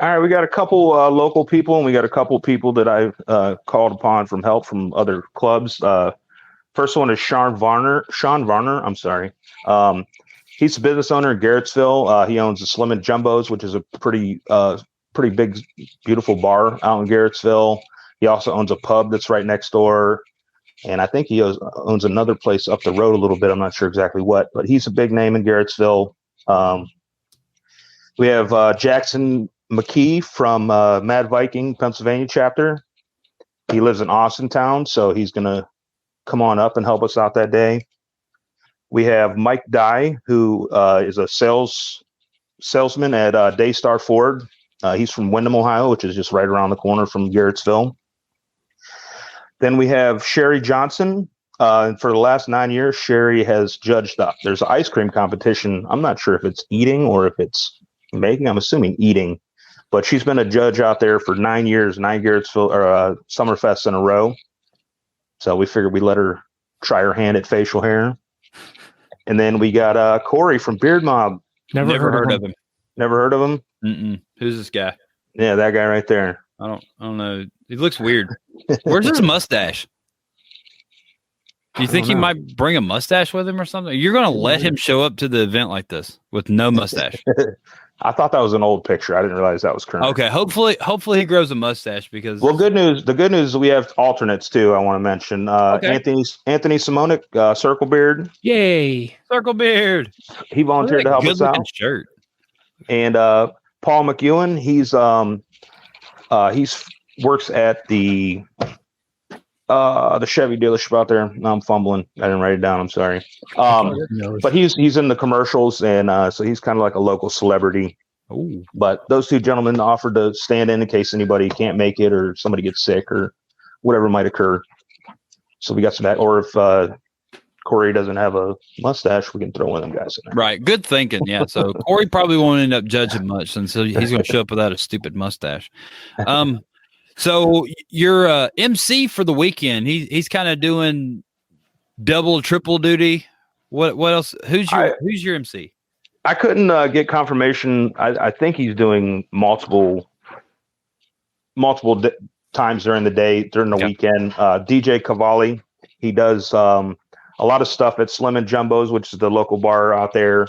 All right, we got a couple local people, and we got a couple people that I've called upon from help from other clubs. First one is Sean Varner. I'm sorry. He's a business owner in Garrettsville. He owns the Slim and Jumbos, which is a pretty big, beautiful bar out in Garrettsville. He also owns a pub that's right next door. And I think he owns another place up the road a little bit. I'm not sure exactly what, but he's a big name in Garrettsville. We have Jackson McKee from Mad Viking, Pennsylvania chapter. He lives in Austintown, so he's going to come on up and help us out that day. We have Mike Dye, who is a salesman at Daystar Ford. He's from Windham, Ohio, which is just right around the corner from Garrettsville. Then we have Sherry Johnson. For the last 9 years, Sherry has judged up. There's an ice cream competition. I'm not sure if it's eating or if it's making. I'm assuming eating. But she's been a judge out there for 9 years, 9 Garrettsville or Summerfests in a row. So we figured we'd let her try her hand at facial hair. And then we got Corey from Beard Mob. Never heard of him. Never heard of him? Mm-mm. Who's this guy? Yeah, that guy right there. I don't know. He looks weird. Where's his mustache? Do you think he might bring a mustache with him or something? You're going to let him show up to the event like this with no mustache? I thought that was an old picture. I didn't realize that was current. Okay, hopefully he grows a mustache because. Well, good news. The good news is we have alternates too. I want to mention Anthony Simonik, Circle Beard. Yay, Circle Beard. He volunteered to help us out. Shirt. And Paul McEwen. He's works at the Chevy dealership out there. No, I'm fumbling. I didn't write it down. I'm sorry. But he's in the commercials, and so he's kind of like a local celebrity. Ooh. But those two gentlemen offered to stand in case anybody can't make it or somebody gets sick or whatever might occur. So we got some that. Or if Corey doesn't have a mustache, we can throw one of them guys in there. Right. Good thinking. Yeah. So Corey probably won't end up judging much, and so he's going to show up without a stupid mustache. So your MC for the weekend, he's kind of doing double, triple duty. What else? Who's your MC? I couldn't get confirmation. I think he's doing multiple times during the day, during the weekend. DJ Cavalli, he does a lot of stuff at Slim and Jumbo's, which is the local bar out there.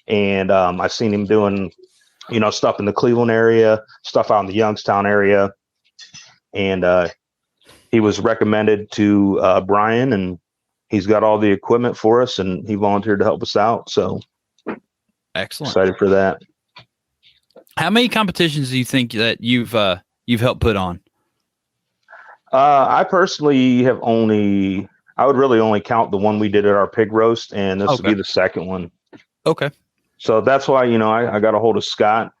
And I've seen him doing, stuff in the Cleveland area, stuff out in the Youngstown area. And he was recommended to Brian, and he's got all the equipment for us, and he volunteered to help us out. So excellent. Excited for that. How many competitions do you think that you've helped put on? I personally have I would really only count the one we did at our pig roast, and this would be the second one. Okay. So that's why, I got a hold of Scott.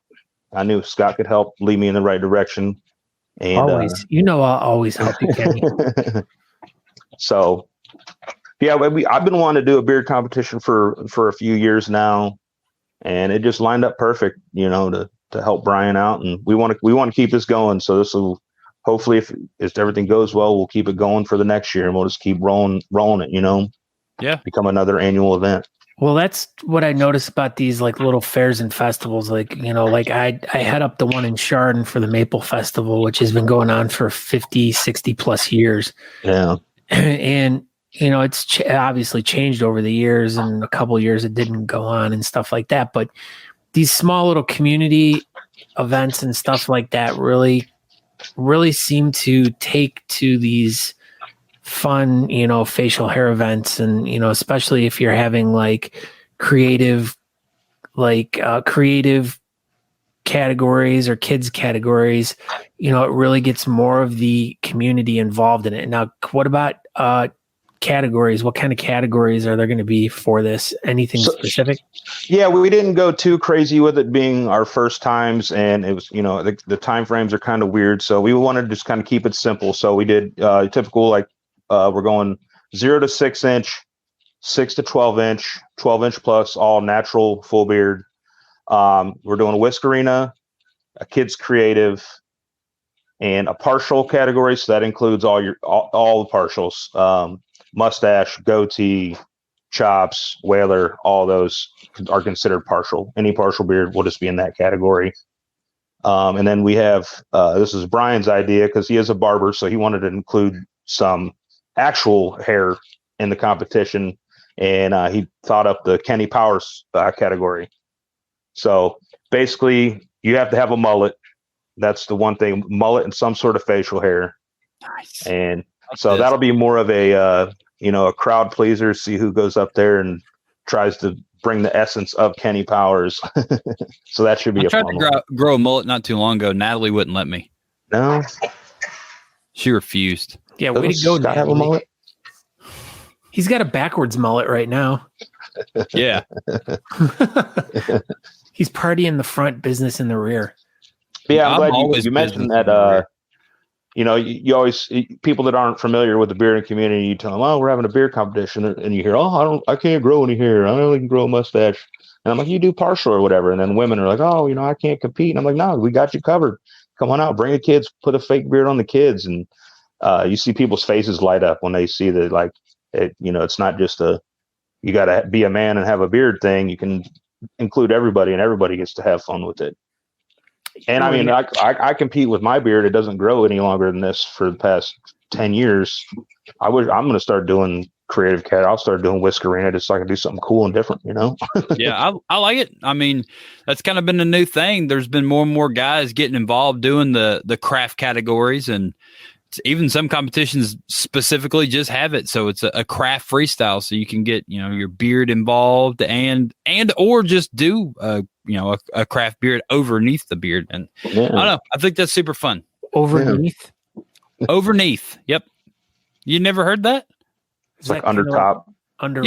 I knew Scott could help lead me in the right direction. And always, I'll always help you, Kenny. So Yeah, I've been wanting to do a beard competition for a few years now, and it just lined up perfect, to help Brian out, and we want to keep this going. So this will hopefully, if everything goes well, we'll keep it going for the next year, and we'll just keep rolling it. Yeah, become another annual event. Well, that's what I noticed about these like little fairs and festivals. Like, like I head up the one in Chardon for the Maple Festival, which has been going on for 50, 60 plus years. Yeah. And, it's obviously changed over the years, and a couple of years it didn't go on and stuff like that. But these small little community events and stuff like that really, really seem to take to these fun, facial hair events, and especially if you're having like creative categories or kids categories, it really gets more of the community involved in it. Now, what about categories? What kind of categories are there going to be for this? Anything specific? Yeah, we didn't go too crazy with it being our first times, and it was, the time frames are kind of weird, so we wanted to just kind of keep it simple. So we did typical, like, we're going 0 to 6 inch, 6 to 12 inch, 12 inch plus, all natural full beard. We're doing a Whiskerina, a kids creative, and a partial category. So that includes all the partials, mustache, goatee, chops, whaler. All those are considered partial. Any partial beard will just be in that category. And then we have, this is Brian's idea because he is a barber, so he wanted to include some actual hair in the competition, and he thought up the Kenny Powers category. So basically, you have to have a mullet. That's the one thing, mullet and some sort of facial hair. Nice. And so that'll be more of a crowd pleaser. See who goes up there and tries to bring the essence of Kenny Powers. So that should be I tried to grow a mullet not too long ago. Natalie wouldn't let me. No, she refused. Yeah, way to go, Natalie. Have a mullet? He's got a backwards mullet right now. Yeah. He's party in the front, business in the rear. Yeah, I'm glad you mentioned that. You always, people that aren't familiar with the bearding community, you tell them, "Oh, we're having a beard competition," and you hear, "Oh, I can't grow any hair. I only can grow a mustache." And I'm like, "You do partial or whatever." And then women are like, "Oh, I can't compete." And I'm like, "No, we got you covered. Come on out, bring the kids, put a fake beard on the kids." And you see people's faces light up when they see that, like, it's not just you got to be a man and have a beard thing. You can include everybody, and everybody gets to have fun with it. And I mean, I compete with my beard. It doesn't grow any longer than this for the past 10 years. I'm going to start doing creative cat. I'll start doing Whiskerina just so I can do something cool and different, Yeah, I like it. I mean, that's kind of been a new thing. There's been more and more guys getting involved doing the craft categories, and even some competitions specifically just have it. So it's a craft freestyle. So you can get, your beard involved and or just do, a craft beard underneath the beard. And I don't know. I think that's super fun. Overneath? Overneath. Yep. You never heard that? It's like under top. Under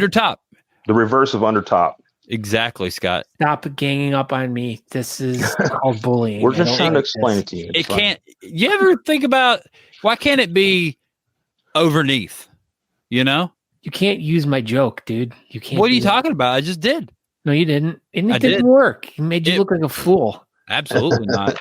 top. The reverse of under top. Exactly, Scott. Stop ganging up on me. This is called bullying. We're just trying to explain it to you. It can't. You ever think about why can't it be overneath? You can't use my joke, dude. You can't. What are you talking about? I just did. No, you didn't. And it didn't work. It made you look like a fool. Absolutely not.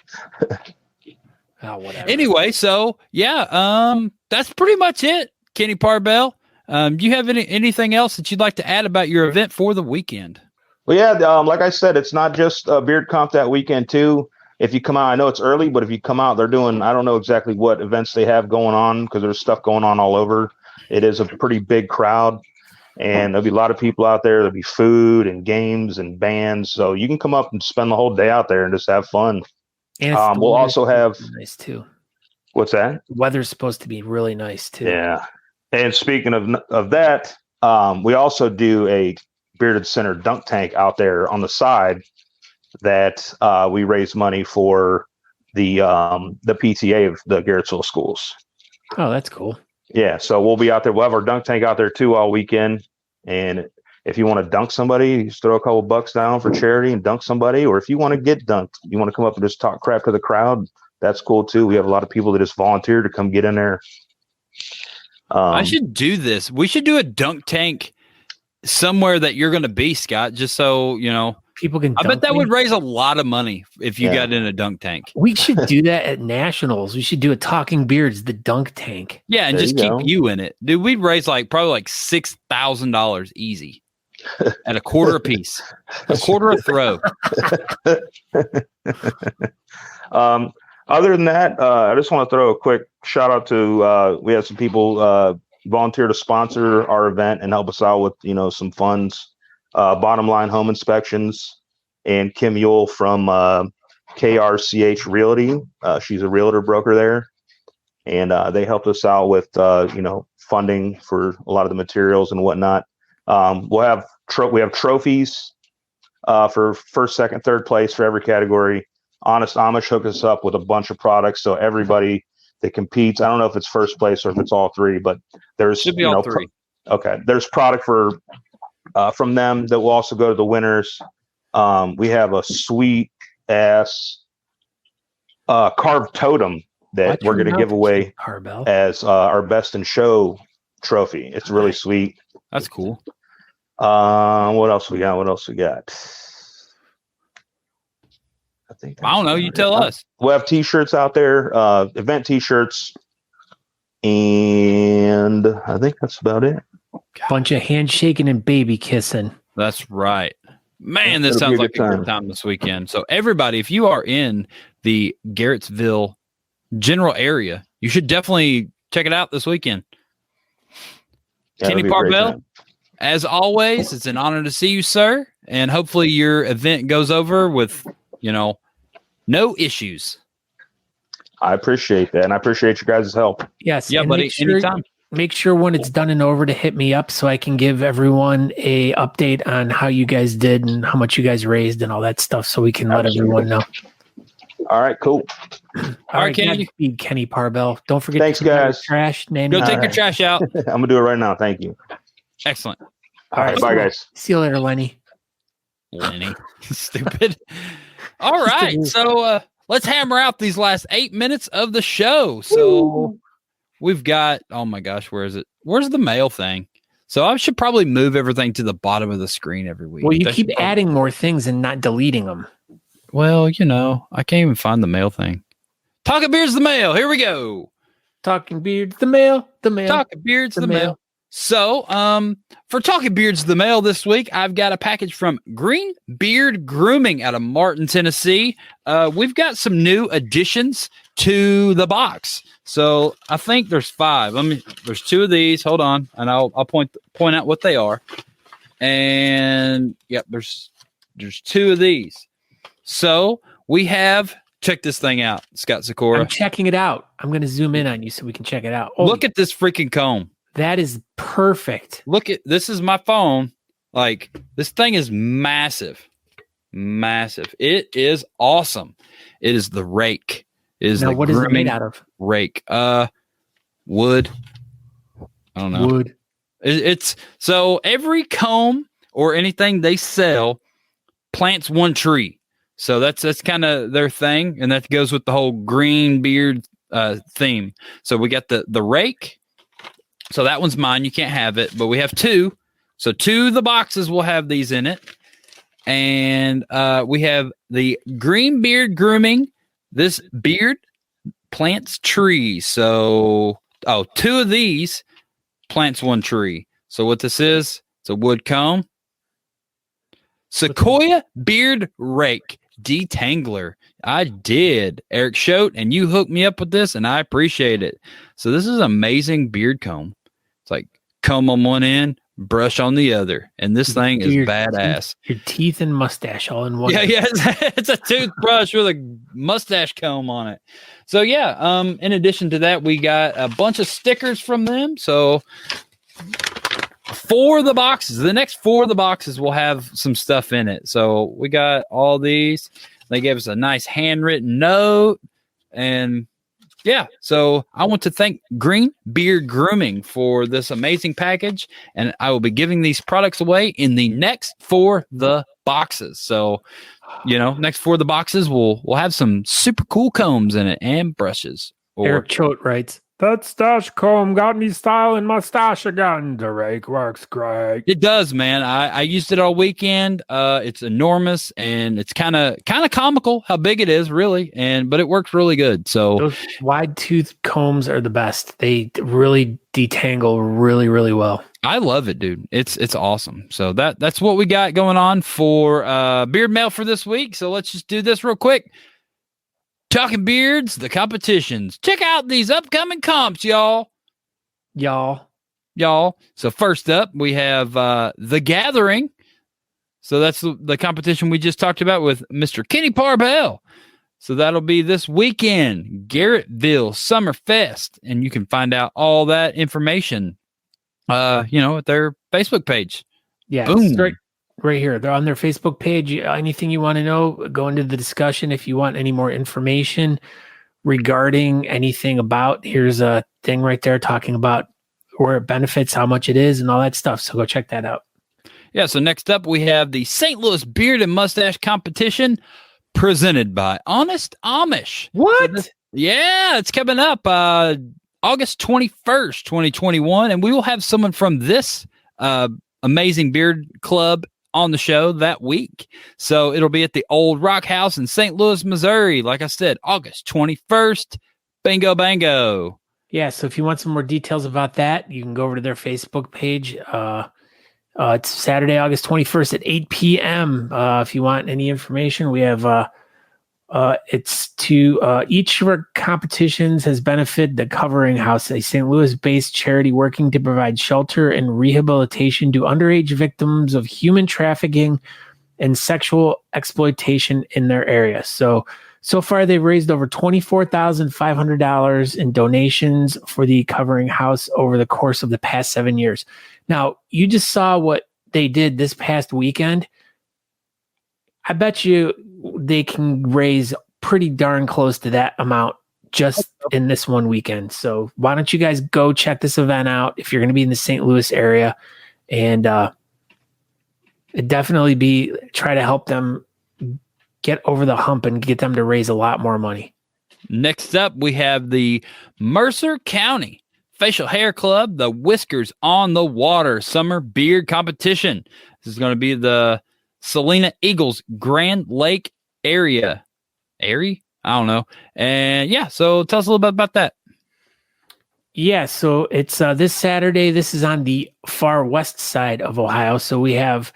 Oh, whatever. Anyway, so that's pretty much it, Kenny Parbel. Do you have anything else that you'd like to add about your event for the weekend? Well, yeah, like I said, it's not just Beard Comp that weekend too. If you come out, I know it's early, but if you come out, they're doing, I don't know exactly what events they have going on because there's stuff going on all over. It is a pretty big crowd, and there'll be a lot of people out there. There'll be food and games and bands. So you can come up and spend the whole day out there and just have fun. And we'll also have nice too. What's that? The weather's supposed to be really nice too. Yeah. And speaking of that, we also do a Bearded Center dunk tank out there on the side that we raise money for the PTA of the Garrettsville schools. Oh, that's cool. Yeah, so we'll be out there. We'll have our dunk tank out there too all weekend. And if you want to dunk somebody, you just throw a couple bucks down for charity and dunk somebody. Or if you want to get dunked, you want to come up and just talk crap to the crowd, that's cool too. We have a lot of people that just volunteer to come get in there. I should do this. We should do a dunk tank somewhere that you're going to be, Scott, just so, people can I bet that me. would raise a lot of money if you got in a dunk tank. We should do that at nationals. We should do a Talking Beards, the dunk tank. Yeah, and just keep you in it. Dude, we'd raise probably $6,000 easy at a quarter a piece. A quarter a throw. Other than that, I just want to throw a quick shout out to we had some people volunteer to sponsor our event and help us out with some funds. Bottom Line Home Inspections and Kim Yule from KRCH Realty. She's a realtor broker there, and they helped us out with funding for a lot of the materials and whatnot. We have trophies for first, second, third place for every category. Honest Amish hooked us up with a bunch of products, so everybody that competes, I don't know if it's first place or if it's all three, but there's should be all three. Okay, there's product for from them that will also go to the winners. We have a sweet ass carved totem that we're going to give away Parbel as our best in show trophy. It's really sweet. That's cool. What else we got? I don't know. You tell us. We'll have t-shirts out there, event t-shirts, and I think that's about it. Bunch of handshaking and baby kissing. That's right. Man, this sounds like a good time this weekend. So everybody, if you are in the Garrettsville general area, you should definitely check it out this weekend. Kenny Parbel, as always, it's an honor to see you, sir. And hopefully your event goes over with, no issues. I appreciate that. And I appreciate you guys' help. Yes. Yeah, buddy. Anytime. Make sure when it's done and over to hit me up so I can give everyone a update on how you guys did and how much you guys raised and all that stuff so we can let everyone know. All right, cool. All right, Kenny. Kenny Parbel. Don't forget to guys. Trash. Go take your trash out. I'm going to do it right now. Thank you. Excellent. All right, bye, guys. See you later, Lenny. Stupid. All right, so let's hammer out these last 8 minutes of the show. So we've got, oh my gosh, where is it? Where's the mail thing? So I should probably move everything to the bottom of the screen every week. Well, you keep adding more things and not deleting them. Well, I can't even find the mail thing. Talking Beards, the mail. Here we go. Talking Beards, the mail. Talking Beards, the mail. So, for Talking Beards, the mail this week, I've got a package from Green Beard Grooming out of Martin, Tennessee. We've got some new additions to the box. So I think there's 5. There's 2 of these. Hold on, and I'll point out what they are. And yep, there's 2 of these. So we have, check this thing out, Scott Sequoia. I'm checking it out. I'm going to zoom in on you so we can check it out. Oh, look at this freaking comb. That is perfect. Look at, this is my phone. Like, this thing is massive. Massive. It is awesome. It is the Rake. It is now, the what is it made out of? Rake. Wood. I don't know. Wood. It's so every comb or anything they sell plants one tree. So that's kind of their thing, and that goes with the whole green beard theme. So we got the Rake. So that one's mine. You can't have it, but we have 2. So 2 of the boxes will have these in it. And we have the Green Beard Grooming. This beard plants trees. So, 2 of these plants one tree. So what this is, it's a wood comb. Sequoia Beard Rake Detangler. I did, Eric Schote, and you hooked me up with this, and I appreciate it. So this is an amazing beard comb. It's like comb on one end, brush on the other, and this thing is badass. Your teeth and mustache all in one. Yeah, it's a toothbrush with a mustache comb on it. So yeah, in addition to that, we got a bunch of stickers from them. So 4 of the boxes, the next 4 of the boxes will have some stuff in it. So we got all these. They gave us a nice handwritten note, and yeah, so I want to thank Green Beard Grooming for this amazing package, and I will be giving these products away in the next 4 the boxes. So, next 4 the boxes will have some super cool combs in it and brushes. Eric Choate writes, That stash comb got me styling my stash again. The rake works great. It does, man. I used it all weekend. It's enormous and it's kind of comical how big it is, really. But it works really good. So those wide tooth combs are the best. They really detangle really, really well. I love it, dude. It's awesome. So that's what we got going on for beard mail for this week. So let's just do this real quick. Talking beards, the competitions. Check out these upcoming comps, y'all. So first up, we have The Gathering. So that's the competition we just talked about with Mr. Kenny Parbel. So that'll be this weekend, Garrettville Summer Fest. And you can find out all that information, at their Facebook page. Yeah. Boom. Right here. They're on their Facebook page. Anything you want to know, go into the discussion. If you want any more information regarding anything about, here's a thing right there talking about where it benefits, how much it is, and all that stuff. So go check that out. Yeah. So next up, we have the St. Louis Beard and Mustache Competition presented by Honest Amish. What? So it's coming up August 21st, 2021. And we will have someone from this amazing beard club on the show that week. So it'll be at the Old Rock House in St. Louis, Missouri. Like I said, August 21st. Bingo, bango. Yeah. So if you want some more details about that, you can go over to their Facebook page. It's Saturday, August 21st at 8 p.m. If you want any information, we have it's to each of our competitions has benefited the Covering House, a St. Louis-based charity working to provide shelter and rehabilitation to underage victims of human trafficking and sexual exploitation in their area. So far they've raised over $24,500 in donations for the Covering House over the course of the past 7 years. Now, you just saw what they did this past weekend. I bet you they can raise pretty darn close to that amount just in this one weekend. So why don't you guys go check this event out if you're going to be in the St. Louis area, and it definitely try to help them get over the hump and get them to raise a lot more money. Next up, we have the Mercer County Facial Hair Club, the Whiskers on the Water Summer Beard Competition. This is going to be the Salina Eagles Grand Lake area. I don't know. And so tell us a little bit about that. Yeah, so it's this Saturday. This is on the far west side of Ohio. So we have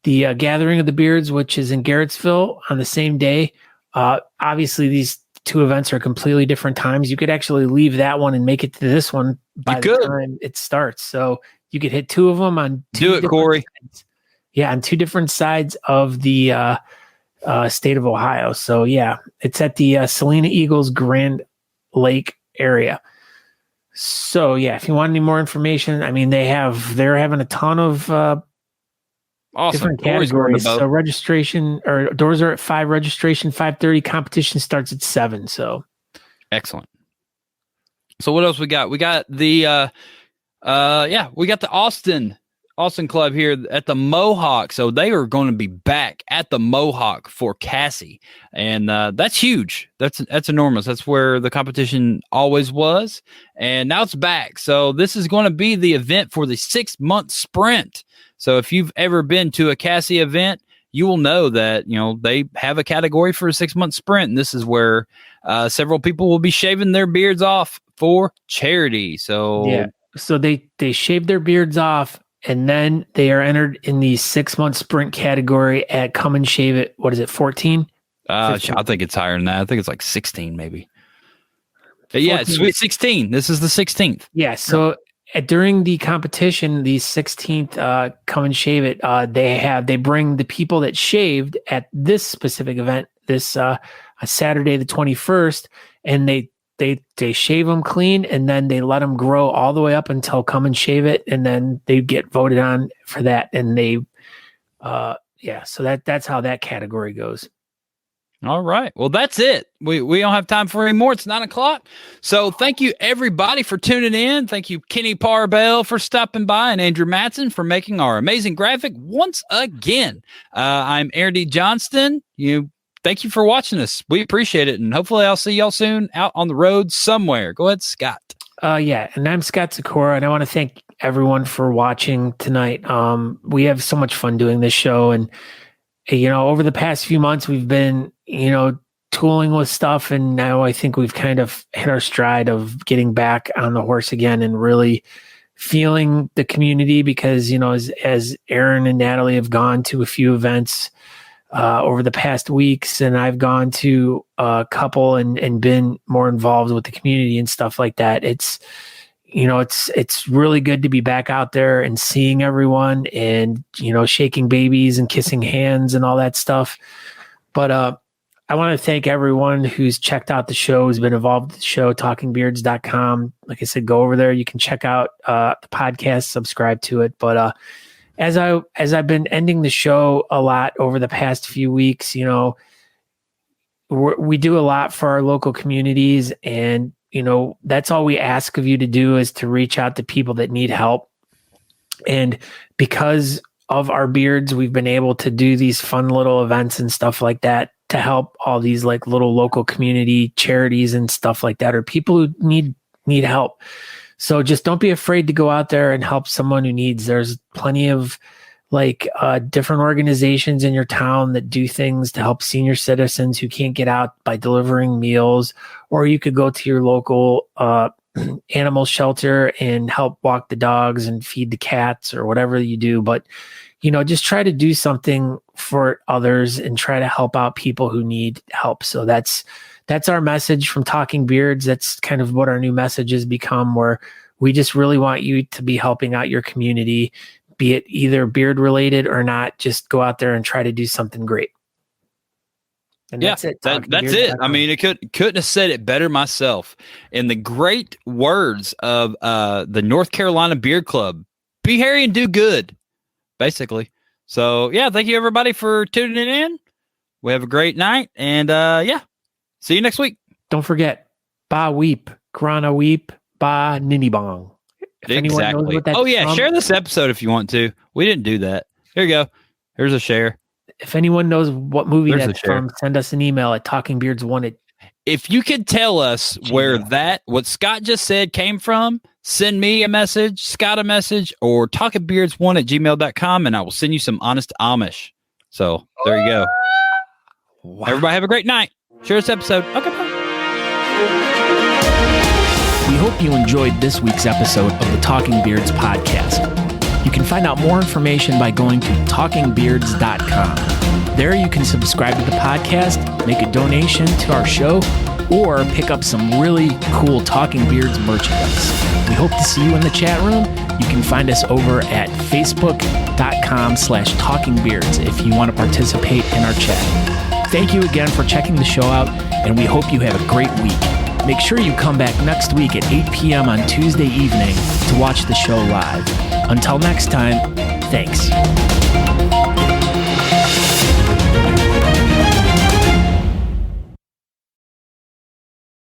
the Gathering of the Beards, which is in Garrettsville on the same day. Obviously, these two events are completely different times. You could actually leave that one and make it to this one by the time it starts. So you could hit two of them on two. Do it, Corey. Sides. Yeah, on two different sides of the state of Ohio. So it's at the Salina Eagles Grand Lake area. So if you want any more information, I mean they're having a ton of different categories. So registration or doors are at 5, registration 5:30, competition starts at 7. So excellent. So what else we got? We got the we got the Austin Club here at the Mohawk. So they are going to be back at the Mohawk for Cassie. And that's huge. That's enormous. That's where the competition always was. And now it's back. So this is going to be the event for the 6-month sprint. So if you've ever been to a Cassie event, you will know that, they have a category for a 6-month sprint. And this is where several people will be shaving their beards off for charity. So so they shave their beards off, and then they are entered in the 6-month sprint category at Come and Shave It. What is it, 14? I think it's higher than that. I think it's like 16 maybe. But it's Sweet 16. This is the 16th. Yeah, so during the competition, the 16th Come and Shave It, they bring the people that shaved at this specific event, this Saturday the 21st, and they shave them clean, and then they let them grow all the way up until Come and Shave It, and then they get voted on for that. And they, so that's how that category goes. All right. Well, that's it. We don't have time for any more. It's 9:00. So thank you everybody for tuning in. Thank you, Kenny Parbel, for stopping by, and Andrew Matson for making our amazing graphic once again. I'm Aaron D. Johnston. Thank you for watching us. We appreciate it. And hopefully I'll see y'all soon out on the road somewhere. Go ahead, Scott. Yeah, and I'm Scott Sequoia, and I want to thank everyone for watching tonight. We have so much fun doing this show, and over the past few months, we've been, tooling with stuff, and now I think we've kind of hit our stride of getting back on the horse again and really feeling the community because, as Aaron and Natalie have gone to a few events over the past weeks, and I've gone to a couple and been more involved with the community and stuff like that. It's really good to be back out there and seeing everyone and, shaking babies and kissing hands and all that stuff. But I want to thank everyone who's checked out the show, who's been involved with the show, talkingbeards.com. Like I said, go over there. You can check out the podcast, subscribe to it. But as I've been ending the show a lot over the past few weeks, we do a lot for our local communities, and that's all we ask of you to do is to reach out to people that need help. And because of our beards, we've been able to do these fun little events and stuff like that to help all these like little local community charities and stuff like that, or people who need help. So just don't be afraid to go out there and help someone who needs. There's plenty of different organizations in your town that do things to help senior citizens who can't get out by delivering meals, or you could go to your local animal shelter and help walk the dogs and feed the cats or whatever you do. But, just try to do something for others and try to help out people who need help. So that's our message from Talking Beards. That's kind of what our new message has become, where we just really want you to be helping out your community, be it either beard related or not. Just go out there and try to do something great. And yeah, that's it. That's it. I mean, couldn't have said it better myself. In the great words of the North Carolina Beard Club, be hairy and do good, basically. So, yeah, thank you, everybody, for tuning in. We have a great night. And, see you next week. Don't forget, ba weep, grana weep, ba ninny bong. If anyone knows what that's from, share this episode if you want to. We didn't do that. Here you go. Here's a share. If anyone knows what movie that's from, send us an email at talkingbeards1. If you could tell us where what Scott just said came from, send me a message, Scott a message, or talkingbeards1@gmail.com, and I will send you some honest Amish. So there you go. Wow. Everybody have a great night. Share this episode. Okay, bye. We hope you enjoyed this week's episode of the Talking Beards podcast. You can find out more information by going to talkingbeards.com. There you can subscribe to the podcast, make a donation to our show, or pick up some really cool Talking Beards merchandise. We hope to see you in the chat room. You can find us over at facebook.com/talkingbeards if you want to participate in our chat. Thank you again for checking the show out, and we hope you have a great week. Make sure you come back next week at 8 p.m. on Tuesday evening to watch the show live. Until next time, thanks.